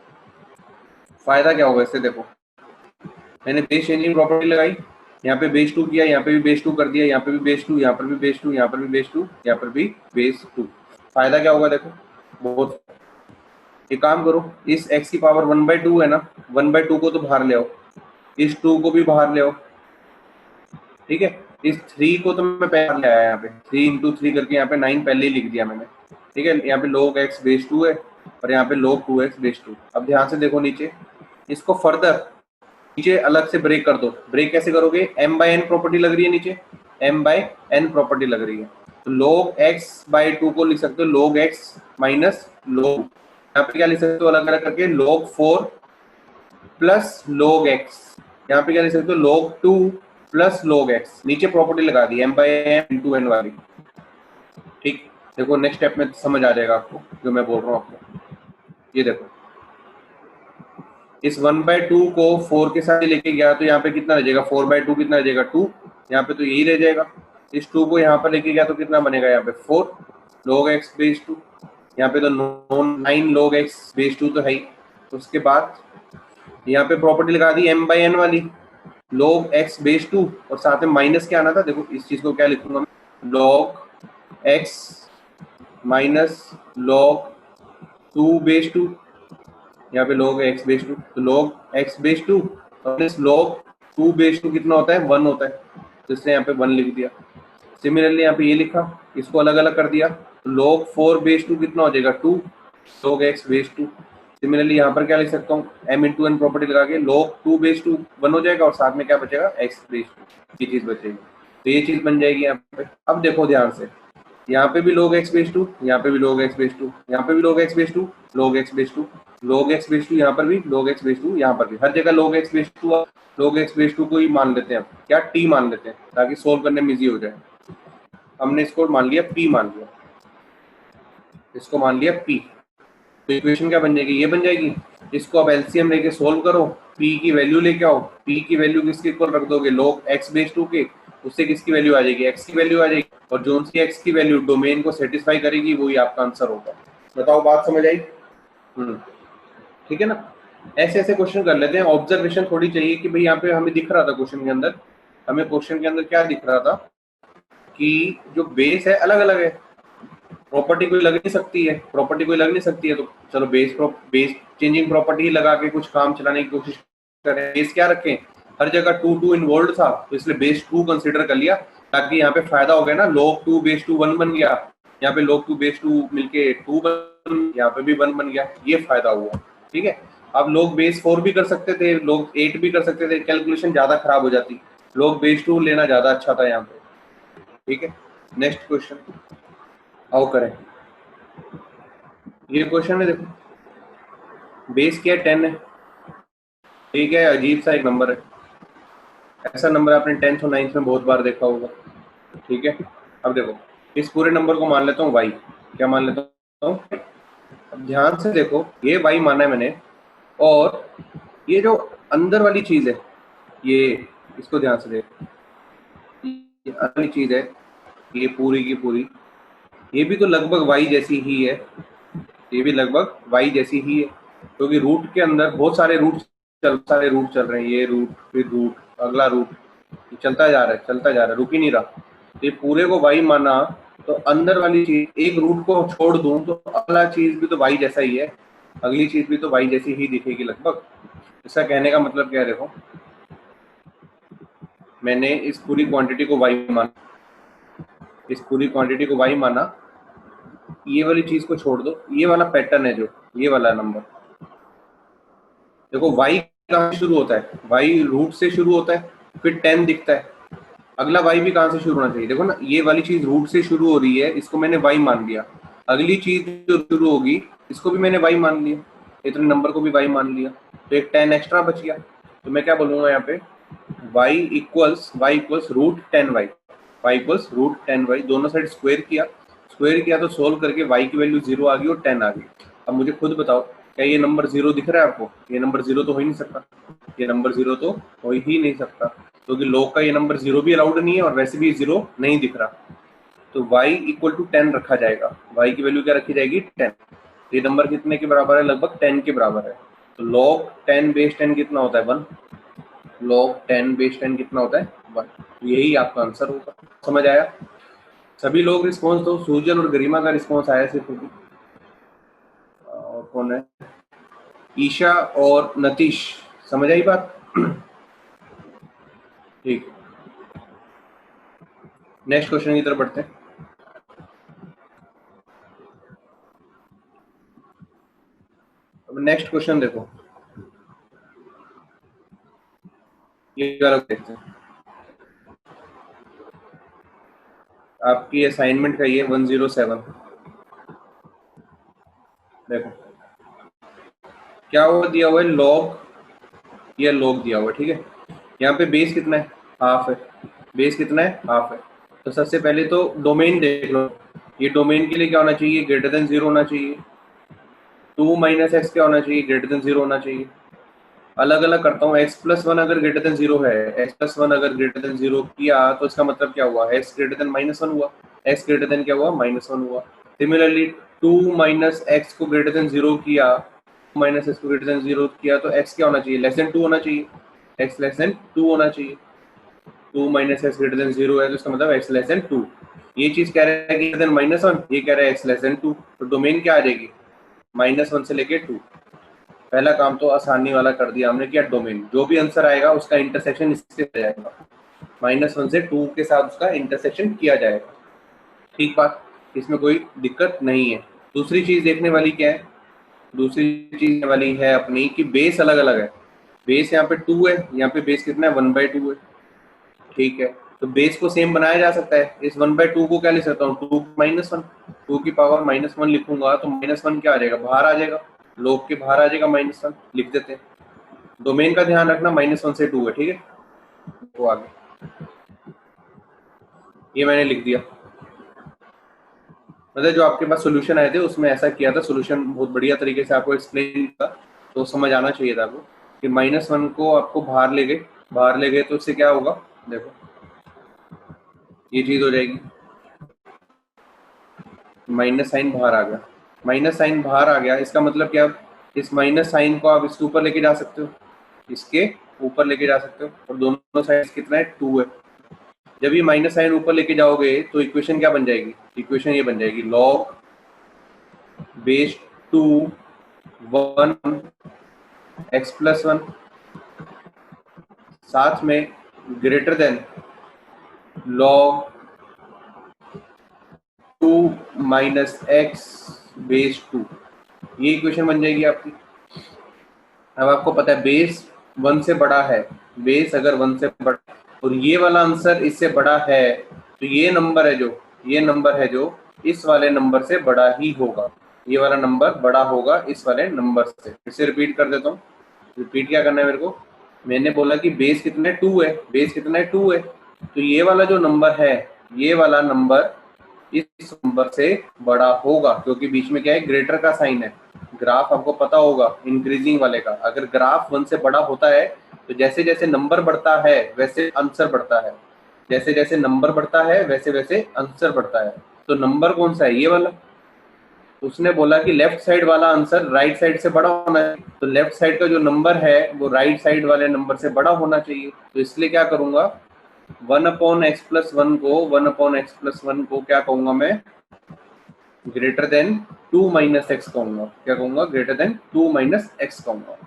फायदा क्या होगा इससे, देखो मैंने बेस चेंजिंग प्रॉपर्टी लगाई, यहाँ पे बेस 2 किया, यहाँ पे भी बेस 2 कर दिया, यहाँ पे भी बेस 2, यहाँ पर भी बेस 2, यहाँ पर भी बेस 2, यहाँ पर भी बेस 2। फायदा क्या होगा, देखो बहुत। एक काम करो, इस x की पावर 1/2 है ना, 1/2 को तो बाहर ले आओ, इस 2 को भी बाहर ले आओ, ठीक है। इस 3 को तो मैं पहले ले आया, यहाँ पे 3 × 3 करके यहाँ पे 9 पहले ही लिख दिया मैंने, ठीक है। यहाँ पे log x बेस 2 है और यहाँ पे log 2x बेस 2। अब ध्यान से देखो नीचे, इसको फर्दर नीचे अलग से ब्रेक कर दो। ब्रेक कैसे करोगे, m/n प्रॉपर्टी लग रही है नीचे, m/n प्रॉपर्टी लग रही है, तो log x/2 को लिख सकते हो log x माइनस log, यहाँ पे क्या लिख सकते हो अलग अलग करके, log 4 प्लस log x, यहाँ पे क्या लिख सकते हो log 2 प्लस log x। नीचे प्रॉपर्टी लगा दी m/m × n वाली, ठीक। देखो नेक्स्ट स्टेप में समझ आ जाएगा आपको जो मैं बोल रहा हूँ आपको। ये देखो इस 1/2 को 4 के साथ लेके गया तो यहाँ पे कितना रह जाएगा, 4/2 कितना रह जाएगा 2, यहाँ पे तो यही रह जाएगा। इस 2 को यहाँ पर लेके गया तो कितना बनेगा, यहाँ पे 4 log x बेस 2, यहाँ पे तो 9 log x बेस 2 तो है ही। तो उसके बाद यहाँ पे प्रॉपर्टी लगा दी m/n वाली, log x बेस 2 और साथ में माइनस क्या आना था, देखो इस चीज को क्या लिखूंगा मैं, log x minus log 2 base 2, यहाँ पे log x बेस 2, तो log x बेस 2 और इस log 2 बेस 2 कितना होता है, 1 होता है, तो इसने यहाँ पे 1 लिख दिया। सिमिलरली यहाँ पे ये लिखा, इसको अलग अलग कर दिया, तो log 4 बेस 2 कितना हो जाएगा 2 log x बेस 2। सिमिलरली यहाँ पर क्या लिख सकता हूँ, m × n प्रॉपर्टी लगा के log 2 बेस 2 1 हो जाएगा और साथ में क्या बचेगा x बेस 2, ये चीज बचेगी, तो ये चीज बन जाएगी यहाँ पे। अब देखो ध्यान से, यहाँ पे भी log x बेस 2, यहाँ पे भी log x बेस 2, यहाँ पे भी log x base 2, log x base 2, log x base 2, यहाँ पर भी log x बेस 2, यहाँ पर भी, हर जगह log x base 2, log x base 2 को ही मान लेते हैं, क्या t मान लेते हैं ताकि सोल्व करने में इजी हो जाए। हमने इसको मान लिया p, मान लिया इसको, मान लिया p, तो इक्वेशन क्या बन जाएगी, ये बन जाएगी। इसको अब एलसीएम लेके सोल्व करो, p की वैल्यू लेके आओ, p की वैल्यू किसके इक्वल रख दोगे, log x बेस 2 के, उससे किसकी वैल्यू आ जाएगी, x की वैल्यू आ जाएगी, और जो सी x की वैल्यू डोमेन को सेटिस्फाई करेगी वही आपका आंसर होगा। बताओ बात समझ आई। ठीक है ना। ऐसे ऐसे क्वेश्चन कर लेते हैं। ऑब्जर्वेशन थोड़ी चाहिए कि भाई यहाँ पे हमें दिख रहा था क्वेश्चन के अंदर, हमें क्वेश्चन के अंदर क्या दिख रहा था कि जो बेस है अलग अलग है, प्रॉपर्टी कोई लग नहीं सकती है, प्रॉपर्टी कोई लग नहीं सकती है, तो चलो बेस चेंजिंग प्रॉपर्टी लगा के कुछ काम चलाने की कोशिश करें। बेस क्या रखें, हर जगह 2 इन्वॉल्व था तो इसलिए बेस 2 कंसिडर कर लिया, ताकि यहाँ पे फायदा हो गया ना, log 2 बेस 2 1 बन गया, यहाँ पे log 2 बेस 2 मिलके 2 बन, यहाँ पे भी 1 बन गया, ये फायदा हुआ। ठीक है, अब लोग बेस 4 भी कर सकते थे, लोग 8 भी कर सकते थे, कैलकुलेशन ज्यादा खराब हो जाती, लोग बेस 2 लेना ज्यादा अच्छा था यहाँ पे। ठीक है, नेक्स्ट क्वेश्चन आओ करें। ये क्वेश्चन है, देखो बेस क्या है, 10 है। ठीक है, अजीब सा एक नंबर है, ऐसा नंबर आपने 10th और 9th में बहुत बार देखा होगा। ठीक है, अब देखो इस पूरे नंबर को मान लेता हूँ y, क्या मान लेता हूँ, अब ध्यान से देखो, ये y माना है मैंने, और ये जो अंदर वाली चीज है, ये इसको ध्यान से देखो, ये अंदर वाली चीज है, ये पूरी की पूरी, ये भी तो लगभग y जैसी ही है, ये भी लगभग y जैसी ही है, क्योंकि रूट के अंदर बहुत सारे रूट चल रहे हैं, ये रूट फिर रूट अगला रूट, ये चलता जा रहा है चलता जा रहा है, रुक ही नहीं रहा। ये पूरे को y माना तो अंदर वाली चीज एक रूट को छोड़ दूं तो अगला चीज भी तो y जैसा ही है, अगली चीज भी तो y जैसी ही दिखेगी लगभग। इसका कहने का मतलब क्या है, देखो मैंने इस पूरी क्वांटिटी को y माना, इस पूरी क्वांटिटी को y माना, ये वाली चीज को छोड़ दो, ये वाला पैटर्न है जो ये वाला नंबर, देखो y कहाँ से शुरू होता है, y रूट से शुरू होता है, फिर 10 दिखता है, अगला y भी कहाँ से शुरू होना चाहिए, देखो ना ये वाली चीज रूट से शुरू हो रही है, इसको मैंने y मान लिया, अगली चीज जो शुरू होगी इसको भी मैंने y मान लिया, इतने नंबर को भी y मान लिया, तो एक 10 एक्स्ट्रा बच गया। तो मैं क्या बोलूंगा यहाँ पे, y equals root 10y, y equals root 10y, दोनों साइड स्क्वायर किया तो सोल्व करके y की वैल्यू 0 आ गई और 10 आ गई। अब मुझे खुद बताओ, क्या ये नंबर 0 दिख रहा है आपको, ये नंबर 0 तो हो ही नहीं सकता, ये नंबर 0 तो हो ही नहीं सकता, क्योंकि log का ये नंबर 0 भी अलाउड नहीं है और वैसे भी 0 नहीं दिख रहा, तो y इक्वल टू 10 रखा जाएगा, y की वैल्यू क्या रखी जाएगी, 10। ये नंबर कितने के बराबर है, लगभग 10 के बराबर है, तो log 10 बेस 10 कितना होता है, 1, log 10 बेस 10 कितना होता है, 1। यही आपका आंसर होगा। समझ आया, सभी लोग रिस्पॉन्स दो, सूजन और गरिमा का रिस्पॉन्स आया सिर्फ, और कौन है, ईशा और नतीश, समझ आई बात। ठीक, नेक्स्ट क्वेश्चन की तरफ बढ़ते हैं। अब नेक्स्ट क्वेश्चन देखो, ये वाला देखते हैं, आपकी असाइनमेंट का ये 107, देखो क्या हुआ दिया हुआ है, लॉग, ये लॉग दिया हुआ है, ठीक है, यहाँ पे बेस कितना है, हाफ है, बेस कितना है, हाफ है, तो सबसे पहले तो डोमेन देख लो, ये डोमेन के लिए क्या होना चाहिए, ग्रेटर देन 0 होना चाहिए, 2 माइनस एक्स क्या होना चाहिए, ग्रेटर देन 0 होना चाहिए। अलग अलग करता हूँ, x प्लस 1 अगर ग्रेटर देन 0 है, x प्लस 1 अगर ग्रेटर देन 0 किया तो इसका मतलब क्या हुआ, x ग्रेटर देन माइनस 1 हुआ, x ग्रेटर देन क्या हुआ, माइनस 1 हुआ। सिमिलरली 2 माइनस एक्स को ग्रेटर देन 0 किया, माइनस एक्स को ग्रेटर देन 0 किया तो x क्या होना चाहिए, लेस देन 2 होना चाहिए, x लेस देन 2 होना चाहिए। 2 माइनस एक्स ग्रेटर देन 0 है तो इसका मतलब x लेस देन 2। ये चीज कह रहा है ग्रेटर देन माइनस 1, ये कह रहा है x लेस देन 2, तो डोमेन क्या आ जाएगी, -1 से लेके 2। पहला काम तो आसानी वाला कर दिया हमने, किया डोमेन, जो भी आंसर आएगा उसका इंटरसेक्शन इससे हो जाएगा, -1 से 2 के साथ उसका इंटरसेक्शन किया जाएगा। ठीक बात, इसमें कोई दिक्कत नहीं है। दूसरी चीज देखने वाली क्या है, दूसरी चीज वाली है अपनी कि बेस अलग अलग है, बेस यहाँ पे 2 है, यहाँ पे बेस कितना है, 1/2 है। ठीक है, तो बेस को सेम बनाया जा सकता है, इस 1/2 को क्या लिख सकता हूँ, 2 माइनस 1, 2 की पावर -1 लिखूंगा तो -1 क्या आ जाएगा, बाहर आ जाएगा, लोग के बाहर आ जाएगा, -1 लिख देते हैं। डोमेन का ध्यान रखना, -1 से 2 है, ठीक है, वो आगे ये मैंने लिख दिया, मतलब जो आपके पास सोल्यूशन आए थे उसमें ऐसा किया था, सोल्यूशन बहुत बढ़िया तरीके से आपको एक्सप्लेन था, तो समझ आना चाहिए था आपको कि -1 को आपको बाहर ले गए तो उससे क्या होगा, देखो ये चीज हो जाएगी, माइनस साइन बाहर आ गया, माइनस साइन बाहर आ गया, इसका मतलब क्या, इस माइनस साइन को आप इसके ऊपर लेके जा सकते हो, इसके ऊपर लेके जा सकते हो, और दोनों साइड कितना है 2 है। जब ये माइनस साइन ऊपर लेके जाओगे तो इक्वेशन क्या बन जाएगी, इक्वेशन ये बन जाएगी log बेस 2 1 x प्लस 1 साथ में greater than log 2 minus x base 2, ये इक्वेशन बन जाएगी आपकी। अब आपको पता है बेस 1 से बड़ा है, बेस अगर 1 से बड़ा और ये वाला आंसर इससे बड़ा है तो ये नंबर है जो, ये नंबर है जो इस वाले नंबर से बड़ा ही होगा, ये वाला नंबर बड़ा होगा इस वाले नंबर से। फिर से रिपीट कर देता हूँ। रिपीट क्या करना है मेरे को, मैंने बोला कि बेस कितना है 2 है, बेस कितना है 2 है, तो ये वाला जो नंबर है, ये वाला नंबर इस नंबर से बड़ा होगा, क्योंकि बीच में क्या है, ग्रेटर का साइन है। ग्राफ आपको पता होगा इंक्रीजिंग वाले का, अगर ग्राफ 1 से बड़ा होता है तो जैसे जैसे नंबर बढ़ता है वैसे आंसर बढ़ता है, जैसे जैसे नंबर बढ़ता है वैसे वैसे आंसर बढ़ता है। तो नंबर कौन सा है, ये वाला। उसने बोला कि लेफ्ट साइड वाला आंसर राइट साइड से बड़ा होना है, तो लेफ्ट साइड का जो नंबर है वो राइट साइड वाले नंबर से बड़ा होना चाहिए। तो इसलिए क्या करूंगा, 1/x+1 को 1/x+1 को क्या कहूंगा मैं, ग्रेटर देन 2 माइनस एक्स कहूंगा। क्या कहूंगा, ग्रेटर देन 2 माइनस एक्स कहूंगा।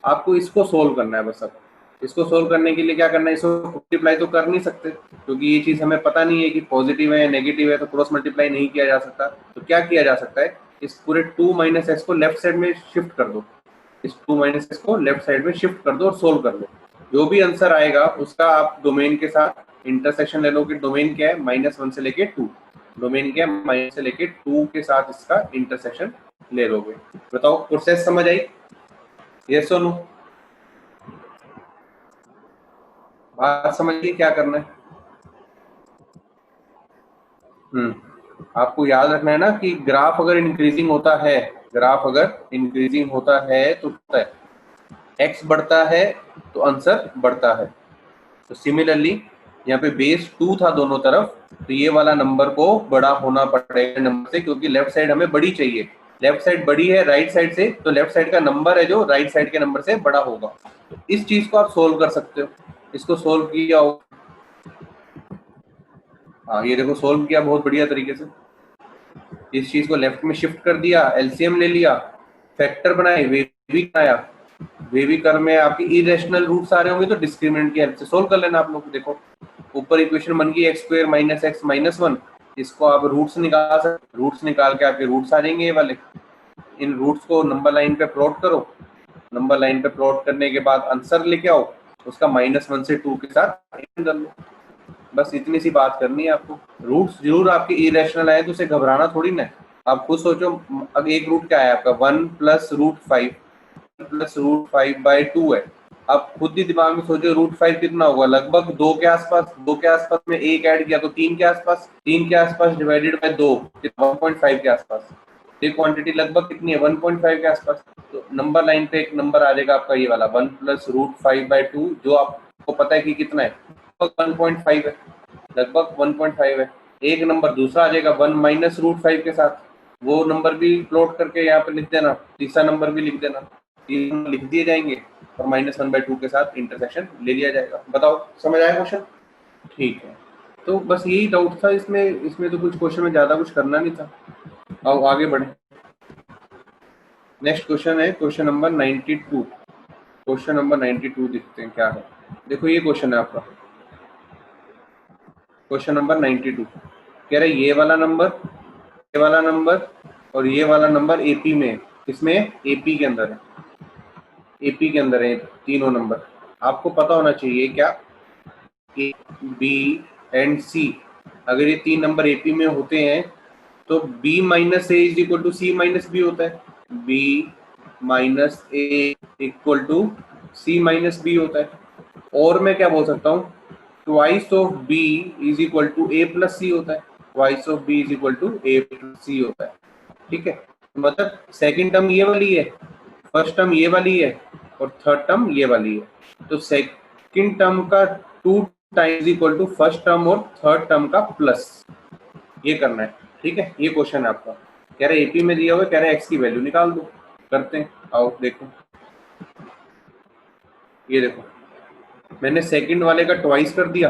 आपको इसको सोल्व करना है बस। अब इसको सोल्व करने के लिए क्या करना है, इसको मल्टीप्लाई तो कर नहीं सकते क्योंकि ये चीज हमें पता नहीं है कि पॉजिटिव है या नेगेटिव है, तो क्रॉस मल्टीप्लाई नहीं किया जा सकता। तो क्या किया जा सकता है, इस पूरे 2 माइनस एक्स को लेफ्ट साइड में शिफ्ट कर दो, इस 2 माइनस एक्स को लेफ्ट साइड में शिफ्ट कर दो और सोल्व कर लो। जो भी आंसर आएगा उसका आप डोमेन के साथ इंटरसेक्शन ले लो कि डोमेन क्या है, -1 से लेके 2, डोमेन क्या है माइनस से लेके 2 के साथ इसका इंटरसेक्शन ले लोगे। बताओ प्रोसेस समझ आई, यस और नो? बात समझिए क्या करना है। आपको याद रखना है ना कि ग्राफ अगर इंक्रीजिंग होता है, ग्राफ अगर इंक्रीजिंग होता है तो होता है एक्स बढ़ता है तो आंसर बढ़ता है। तो सिमिलरली यहाँ पे बेस 2 था दोनों तरफ, तो ये वाला नंबर को बड़ा होना पड़ेगा नंबर से, क्योंकि लेफ्ट साइड हमें बड़ी चाहिए। लेफ्ट साइड बड़ी है राइट साइड से, तो लेफ्ट साइड का नंबर है जो राइट साइड के नंबर से बड़ा होगा। तो इस चीज को आप सोल्व कर सकते हो। इसको सोल्व किया हो, हाँ ये देखो सोल्व किया बहुत बढ़िया तरीके से। इस चीज को लेफ्ट में शिफ्ट कर दिया, एलसीएम ले लिया, फैक्टर बनाए, वेवी बनाया। वेवी कर में आपकी इरेशनल रूट्स आ रहे होंगे तो डिस्क्रिमिनेंट की हेल्प से सोल्व कर लेना आप लोग। देखो ऊपर इक्वेशन बन गई x² - x - 1, इसको आप रूट्स निकाल सकते, रूट्स निकाल के आपके रूट्स आ जाएंगे ये वाले। इन रूट्स को नंबर लाइन पे प्लॉट करो, नंबर लाइन पे प्लॉट करने के बाद आंसर लेके आओ, उसका -1 से 2 के साथ एड कर लो। बस इतनी सी बात करनी है आपको। रूट्स जरूर आपके इरेशनल आए तो उसे घबराना थोड़ी ना है। आप खुद सोचो, अब एक रूट क्या है आपका, 1 + √5 + √5/2 है। आप खुद ही दिमाग में सोचो √5 कितना होगा, लगभग 2 के आसपास, 2 के आसपास में एक ऐड किया तो 3 के आसपास, 3 के आसपास डिवाइडेड बाय 2 1.5 के आसपास। ये क्वांटिटी लगभग कितनी है, 1.5 के आसपास। तो नंबर लाइन पे एक नंबर आ जाएगा आपका ये वाला 1 + √5/2, जो आपको पता है कि कितना है, 1.5 है, लगभग 1.5 है। एक नंबर दूसरा आ जाएगा 1 - √5 के साथ, वो नंबर भी प्लॉट करके यहाँ पे लिख देना, तीसरा नंबर भी लिख देना, तीन लिख दिए जाएंगे और -1/2 के साथ इंटरसेक्शन ले लिया जाएगा। बताओ समझ आया क्वेश्चन? ठीक है, तो बस यही डाउट था इसमें, इसमें तो कुछ क्वेश्चन में ज्यादा कुछ करना नहीं था। आओ आगे बढ़े। नेक्स्ट क्वेश्चन है क्वेश्चन नंबर 92। क्वेश्चन नंबर 92 देखते हैं क्या है। देखो ये क्वेश्चन है आपका, क्वेश्चन नंबर 92 कह रहा है ये वाला नंबर, ये वाला नंबर और ये वाला नंबर एपी में, इसमें एपी के अंदर है, एपी के अंदर है तीनों नंबर। आपको पता होना चाहिए क्या, ए बी एंड सी, अगर ये तीन नंबर एपी में होते हैं तो b - a = c - b होता है, b - a = c - b होता है। और मैं क्या बोल सकता हूँ, twice of b = a + c होता है, twice of b = a + c होता है। ठीक है, मतलब सेकंड टर्म ये वाली है, फर्स्ट टर्म ये वाली है और थर्ड टर्म ये वाली है। तो सेकंड टर्म का 2 टाइम्स = फर्स्ट टर्म और थर्ड टर्म का प्लस, ये करना है। ठीक है, ये क्वेश्चन है आपका। कह रहे एपी में दिया हुआ, कह रहे एक्स की वैल्यू निकाल दो। करते हैं, आओ देखो। ये देखो मैंने सेकंड वाले का ट्वाइस कर दिया,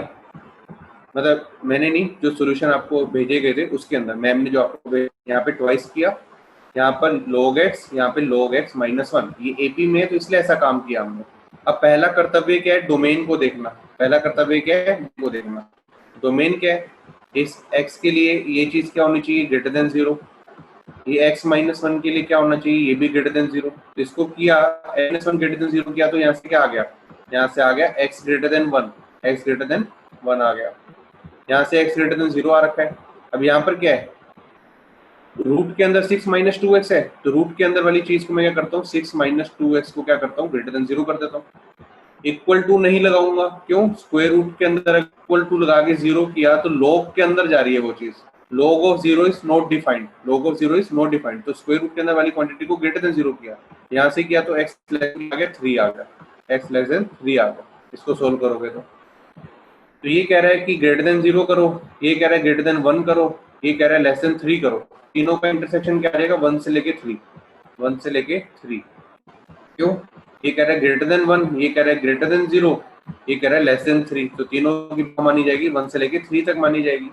मतलब मैंने नहीं, जो सॉल्यूशन आपको भेजे गए थे उसके अंदर मैम ने जो आपको यहाँ पे ट्वाइस किया, यहाँ पर log x, यहाँ पे log x -1, ये एपी में है तो इसलिए ऐसा काम किया हमने। अब पहला कर्तव्य क्या है, डोमेन को देखना। पहला कर्तव्य क्या है, वो देखना डोमेन क्या है। इस x के लिए ये चीज क्या होनी चाहिए, ग्रेटर देन 0। ये x -1 के लिए क्या होना चाहिए, ये भी ग्रेटर देन 0। तो इसको किया, -1 ग्रेटर देन 0 किया तो यहाँ से क्या आ गया, यहाँ से आ गया x greater than 1, x greater than 1 आ गया। यहाँ से x ग्रेटर देन 0 आ रखा है। अब यहाँ पर क्या है, रूट के अंदर 6 - 2x है, तो रूट के अंदर वाली चीज को मैं क्या करता हूँ, 6 - 2x को क्या करता हूँ, ग्रेटर देन 0 कर देता हूँ। इक्वल टू नहीं लगाऊंगा, क्यों, स्क्वायर रूट के अंदर इक्वल टू लगा के 0 किया तो log के अंदर जा रही है वो चीज। log of 0 is not defined, log of 0 is not defined, तो स्क्वायर रूट के अंदर वाली क्वांटिटी को ग्रेटर देन 0 किया। यहाँ से किया तो x आ गया 3 आ गया, x लेस देन 3 आ गया। इसको सोल्व करोगे तो ये कह रहा है कि ग्रेटर देन 0 करो, ये कह रहा है ग्रेटर देन 1 करो, ये कह रहा है लेस देन 3 करो। तीनों का इंटरसेक्शन क्या आ जाएगा, 1 से लेके 3, 1 से लेके 3। क्यों, ये कह रहा है ग्रेटर देन 1, ये कह रहा है ग्रेटर देन 0, ये कह रहा है लेस देन 3, तो तीनों की मानी जाएगी 1 से लेके 3 तक मानी जाएगी।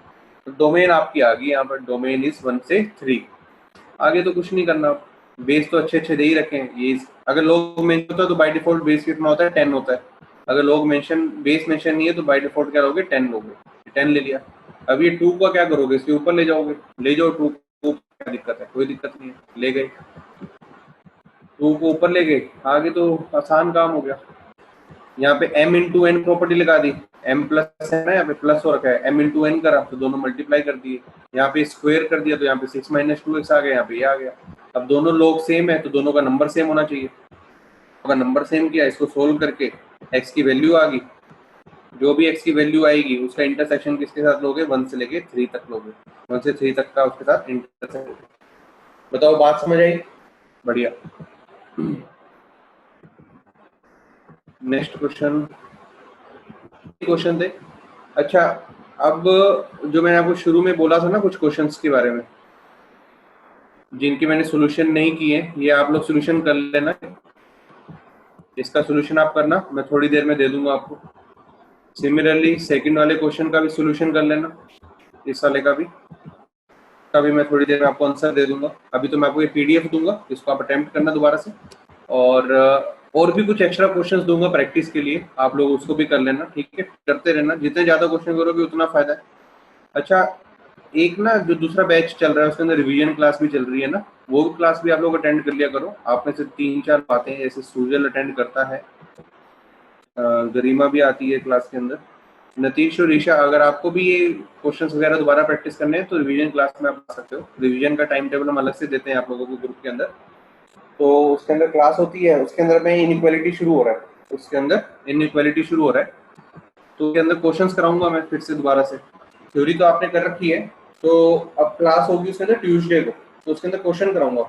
तो डोमेन आपकी आ गई यहाँ पर, डोमेन इज 1 से 3। आगे तो कुछ नहीं करना, बेस तो अच्छे दे ही रखे हैं। ये अगर लोग मेंशन होता है तो बाय डिफॉल्ट बेस कितना होता है, 10 होता है। अगर लोग बेस मेंशन नहीं है तो बाय डिफॉल्ट क्या लोगे, 10 लोगे। 10 ले लिया। अब ये 2 का क्या करोगे, इसके ऊपर ले जाओगे, ले जाओ 2 को, क्या दिक्कत है, कोई दिक्कत नहीं है, ले गए 2 को ऊपर ले गए, आगे तो आसान काम हो गया। यहाँ पे m इंटू एन प्रॉपर्टी लगा दी, m प्लस है ना, यहाँ पे प्लस हो रखा है, m इंटू एन करा तो दोनों मल्टीप्लाई कर दिए, यहाँ पे स्क्वायर कर दिया तो यहाँ पे 6 - 2x आ गया, यहाँ पे ये आ गया। अब दोनों लोग सेम है तो दोनों का नंबर सेम होना चाहिए, अगर नंबर सेम किया, इसको सोल्व करके x की वैल्यू आ गई, जो भी x की वैल्यू आएगी उसका इंटरसेक्शन किसके साथ लोगे, 1 से लेके 3 तक लोगे, 1 से 3 तक का उसके साथ इंटरसेक्शन। बताओ बात समझ आई, बढ़िया। नेक्स्ट क्वेश्चन थे। अच्छा, अब जो मैंने आपको शुरू में बोला था ना कुछ क्वेश्चंस के बारे में जिनके मैंने सॉल्यूशन नहीं किए, ये आप लोग सॉल्यूशन कर लेना, इसका सॉल्यूशन आप करना, मैं थोड़ी देर में दे दूंगा आपको। सिमिलरली सेकंड वाले क्वेश्चन का भी सॉल्यूशन कर लेना, इस वाले का भी मैं थोड़ी देर में आपको आंसर दे दूंगा। अभी तो मैं आपको ये पीडीएफ दूंगा, इसको आप अटेम्प्ट करना दोबारा से, और भी कुछ एक्स्ट्रा क्वेश्चंस दूंगा प्रैक्टिस के लिए, आप लोग उसको भी कर लेना, ठीक है, करते रहना, जितने ज्यादा क्वेश्चन करोगे उतना फायदा है। अच्छा, एक ना जो दूसरा बैच चल रहा है उसके अंदर रिवीजन क्लास भी चल रही है ना, वो क्लास भी आप लोग अटेंड कर लिया करो। आप में से 3-4 बातें जैसे सूजल अटेंड करता है, गरिमा भी आती है क्लास के अंदर, नतीश और ईशा, अगर आपको भी ये क्वेश्चंस वगैरह दोबारा प्रैक्टिस करने हैं तो रिवीजन क्लास में आप आ सकते हो। रिवीजन का टाइम टेबल हम अलग से देते हैं आप लोगों को ग्रुप के अंदर, तो उसके अंदर क्लास होती है, उसके अंदर में इनइक्वालिटी शुरू हो रहा है, उसके अंदर इनइक्वालिटी शुरू हो रहा है, तो उसके अंदर क्वेश्चंस कराऊंगा मैं फिर से दोबारा से। थ्योरी तो आपने कर रखी है, तो अब क्लास होगी उसके अंदर ट्यूसडे को, तो उसके अंदर क्वेश्चन कराऊंगा,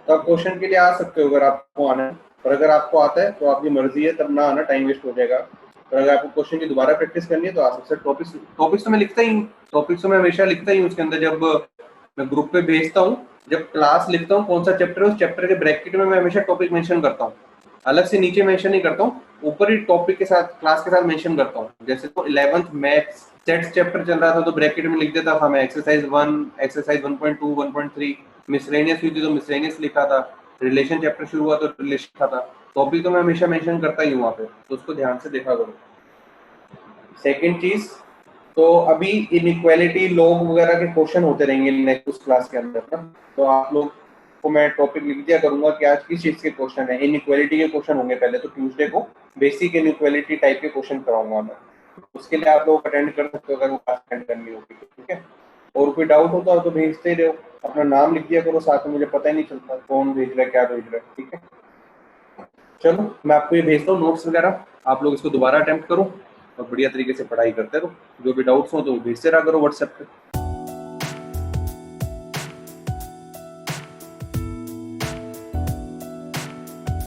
तो आप क्वेश्चन के लिए आ सकते हो अगर आपको आना है, और अगर आपको आता है तो आपकी मर्जी है, तब ना आना, टाइम वेस्ट हो जाएगा। और अगर आपको क्वेश्चन की दोबारा प्रैक्टिस करनी है तो आ सकते हैं। टॉपिक्स तो मैं लिखता ही हूँ, टॉपिक्स तो मैं हमेशा लिखता ही हूँ उसके अंदर, जब मैं ग्रुप पे भेजता हूँ, जब क्लास लिखता हूँ कौन सा चैप्टर है, उस चैप्टर के ब्रैकेट में मैं हमेशा टॉपिक मेंशन करता हूँ, अलग से नीचे मेंशन नहीं करता हूँ, ऊपर ही टॉपिक के साथ क्लास के साथ मेंशन करता हूँ। जैसे तो 11th मैथ्स सेट्स चैप्टर चल रहा था तो ब्रैकेट में लिख देता था मैं एक्सरसाइज 1, एक्सरसाइज 1.2, 1.3, मिसलेनियस हुई थी तो मिसलेनियस लिखा था, रिलेशन चैप्टर शुरू हुआ तो रिलेशन लिखा था। टॉपिक तो मैं हमेशा मेंशन करता ही हूँ वहाँ पे, तो उसको ध्यान से देखा करो। सेकेंड चीज, तो अभी इनइक्वालिटी लॉग वगैरह के क्वेश्चन होते रहेंगे नेक्स्ट क्लास के अंदर ना, तो आप लोग को मैं टॉपिक लिख दिया करूंगा कि आज किस चीज के क्वेश्चन है। इनइक्वालिटी के क्वेश्चन होंगे पहले, तो ट्यूसडे को बेसिक इनइक्वालिटी टाइप के क्वेश्चन कराऊंगा मैं, उसके लिए आप लोग अटेंड कर सकते हो अगर वो क्लास अटेंड करनी होगी, ठीक है। और कोई डाउट होता है तो भेजते ही रहो, अपना नाम लिख दिया करो साथ में, मुझे पता ही नहीं चलता कौन भेज रहा है क्या भेज रहा है, ठीक है। चलो मैं आपको ये भेजता हूँ नोट्स वगैरह, आप लोग इसको दोबारा अटेम्प्ट करो और बढ़िया तरीके से पढ़ाई करते रहो। जो भी डाउट्स हो तो भेजते रहा करो व्हाट्सएप पे।